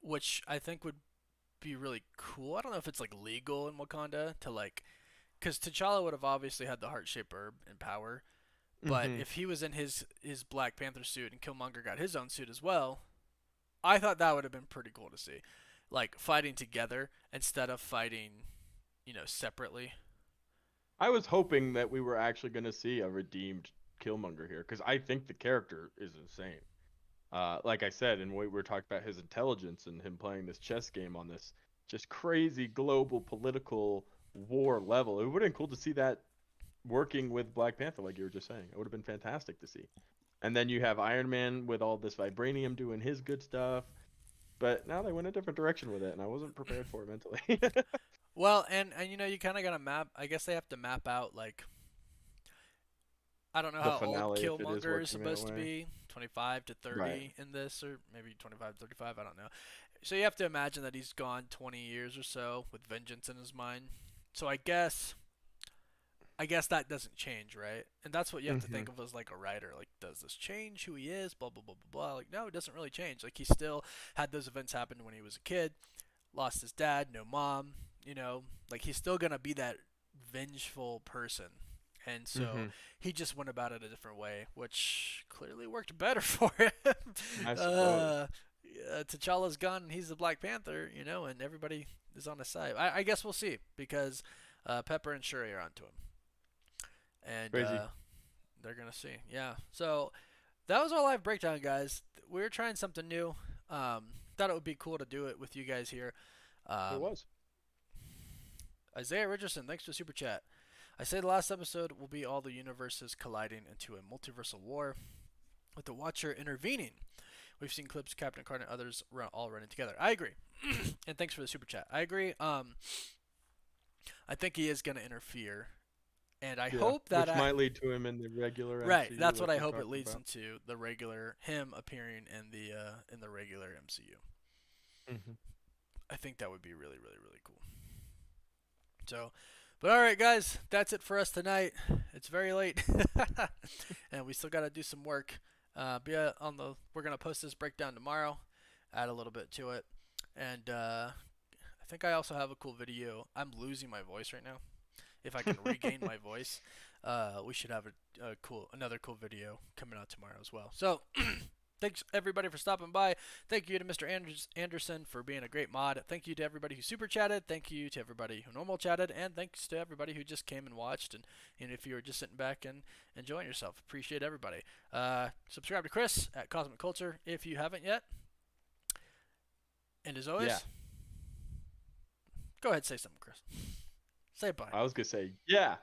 which I think would be really cool. I don't know if it's like legal in Wakanda to like, because T'Challa would have obviously had the heart shaped herb and power, but mm-hmm. if he was in his Black Panther suit and Killmonger got his own suit as well, I thought that would have been pretty cool to see, like fighting together instead of fighting, separately. I was hoping that we were actually gonna see a redeemed Killmonger here, because I think the character is insane. Like I said, and we were talking about his intelligence and him playing this chess game on this just crazy global political war level. It would have been cool to see that working with Black Panther, like you were just saying. It would have been fantastic to see. And then you have Iron Man with all this vibranium doing his good stuff. But now they went a different direction with it, and I wasn't prepared for it mentally. Well, and you kind of got to map. I guess they have to map out like I don't know The how old finale, if it is Killmonger is working that supposed to way. be, 25 to Right. 30 in this, or maybe 25 to 35. I don't know. So you have to imagine that he's gone 20 years or so with vengeance in his mind. So I guess that doesn't change, right? And that's what you have to Hmm. think of as like a writer. Like, does this change who he is? Blah blah blah blah blah. Like, no, it doesn't really change. Like, he still had those events happen when he was a kid, lost his dad, no mom. Like he's still gonna be that vengeful person. And so Hmm. he just went about it a different way, which clearly worked better for him. I suppose. uh, T'Challa's gone, and he's the Black Panther, and everybody is on his side. I guess we'll see because Pepper and Shuri are onto him, and Crazy. they're gonna see. Yeah. So that was our live breakdown, guys. We were trying something new. Thought it would be cool to do it with you guys here. It Um, was. Isaiah Richardson, thanks for the super chat. I say the last episode will be all the universes colliding into a multiversal war, with the Watcher intervening. We've seen clips of Captain Carter and others all running together. I agree, and thanks for the super chat. I agree. I think he is going to interfere, and I Yeah. hope that Which might lead to him in the regular right. MCU, That's what like I we hope it talked leads about. into the regular him appearing in the regular MCU. Hmm. I think that would be really really really cool. So, but all right, guys, that's it for us tonight. It's very late, and we still got to do some work. We're gonna post this breakdown tomorrow, add a little bit to it, and I think I also have a cool video. I'm losing my voice right now. If I can regain my voice, we should have another cool video coming out tomorrow as well. So thanks everybody for stopping by. Thank you to Mr. Anderson for being a great mod. Thank you to everybody who super chatted. Thank you to everybody who normal chatted, and thanks to everybody who just came and watched. And if you were just sitting back and enjoying yourself, appreciate everybody. Subscribe to Chris at Cosmic Culture if you haven't yet. And as Yeah. always, go ahead and say something, Chris. Say bye. I was gonna say, yeah.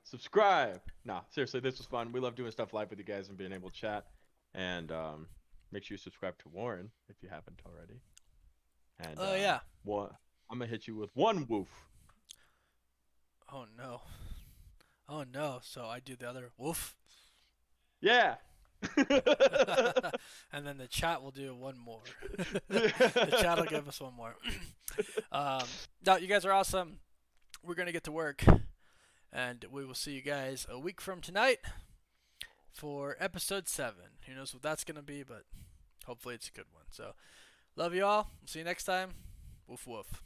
Subscribe. Nah, seriously, this was fun. We love doing stuff live with you guys and being able to chat. And make sure you subscribe to Warren if you haven't already. And Oh yeah. one, I'm gonna hit you with one woof. Oh no. Oh no. So I do the other woof. Yeah. And then the chat will do one more. The chat will give us one more. No, you guys are awesome. We're gonna get to work, and we will see you guys a week from tonight for episode 7. Who knows what that's gonna be, but hopefully it's a good one. So, love you all. See you next time. Woof woof.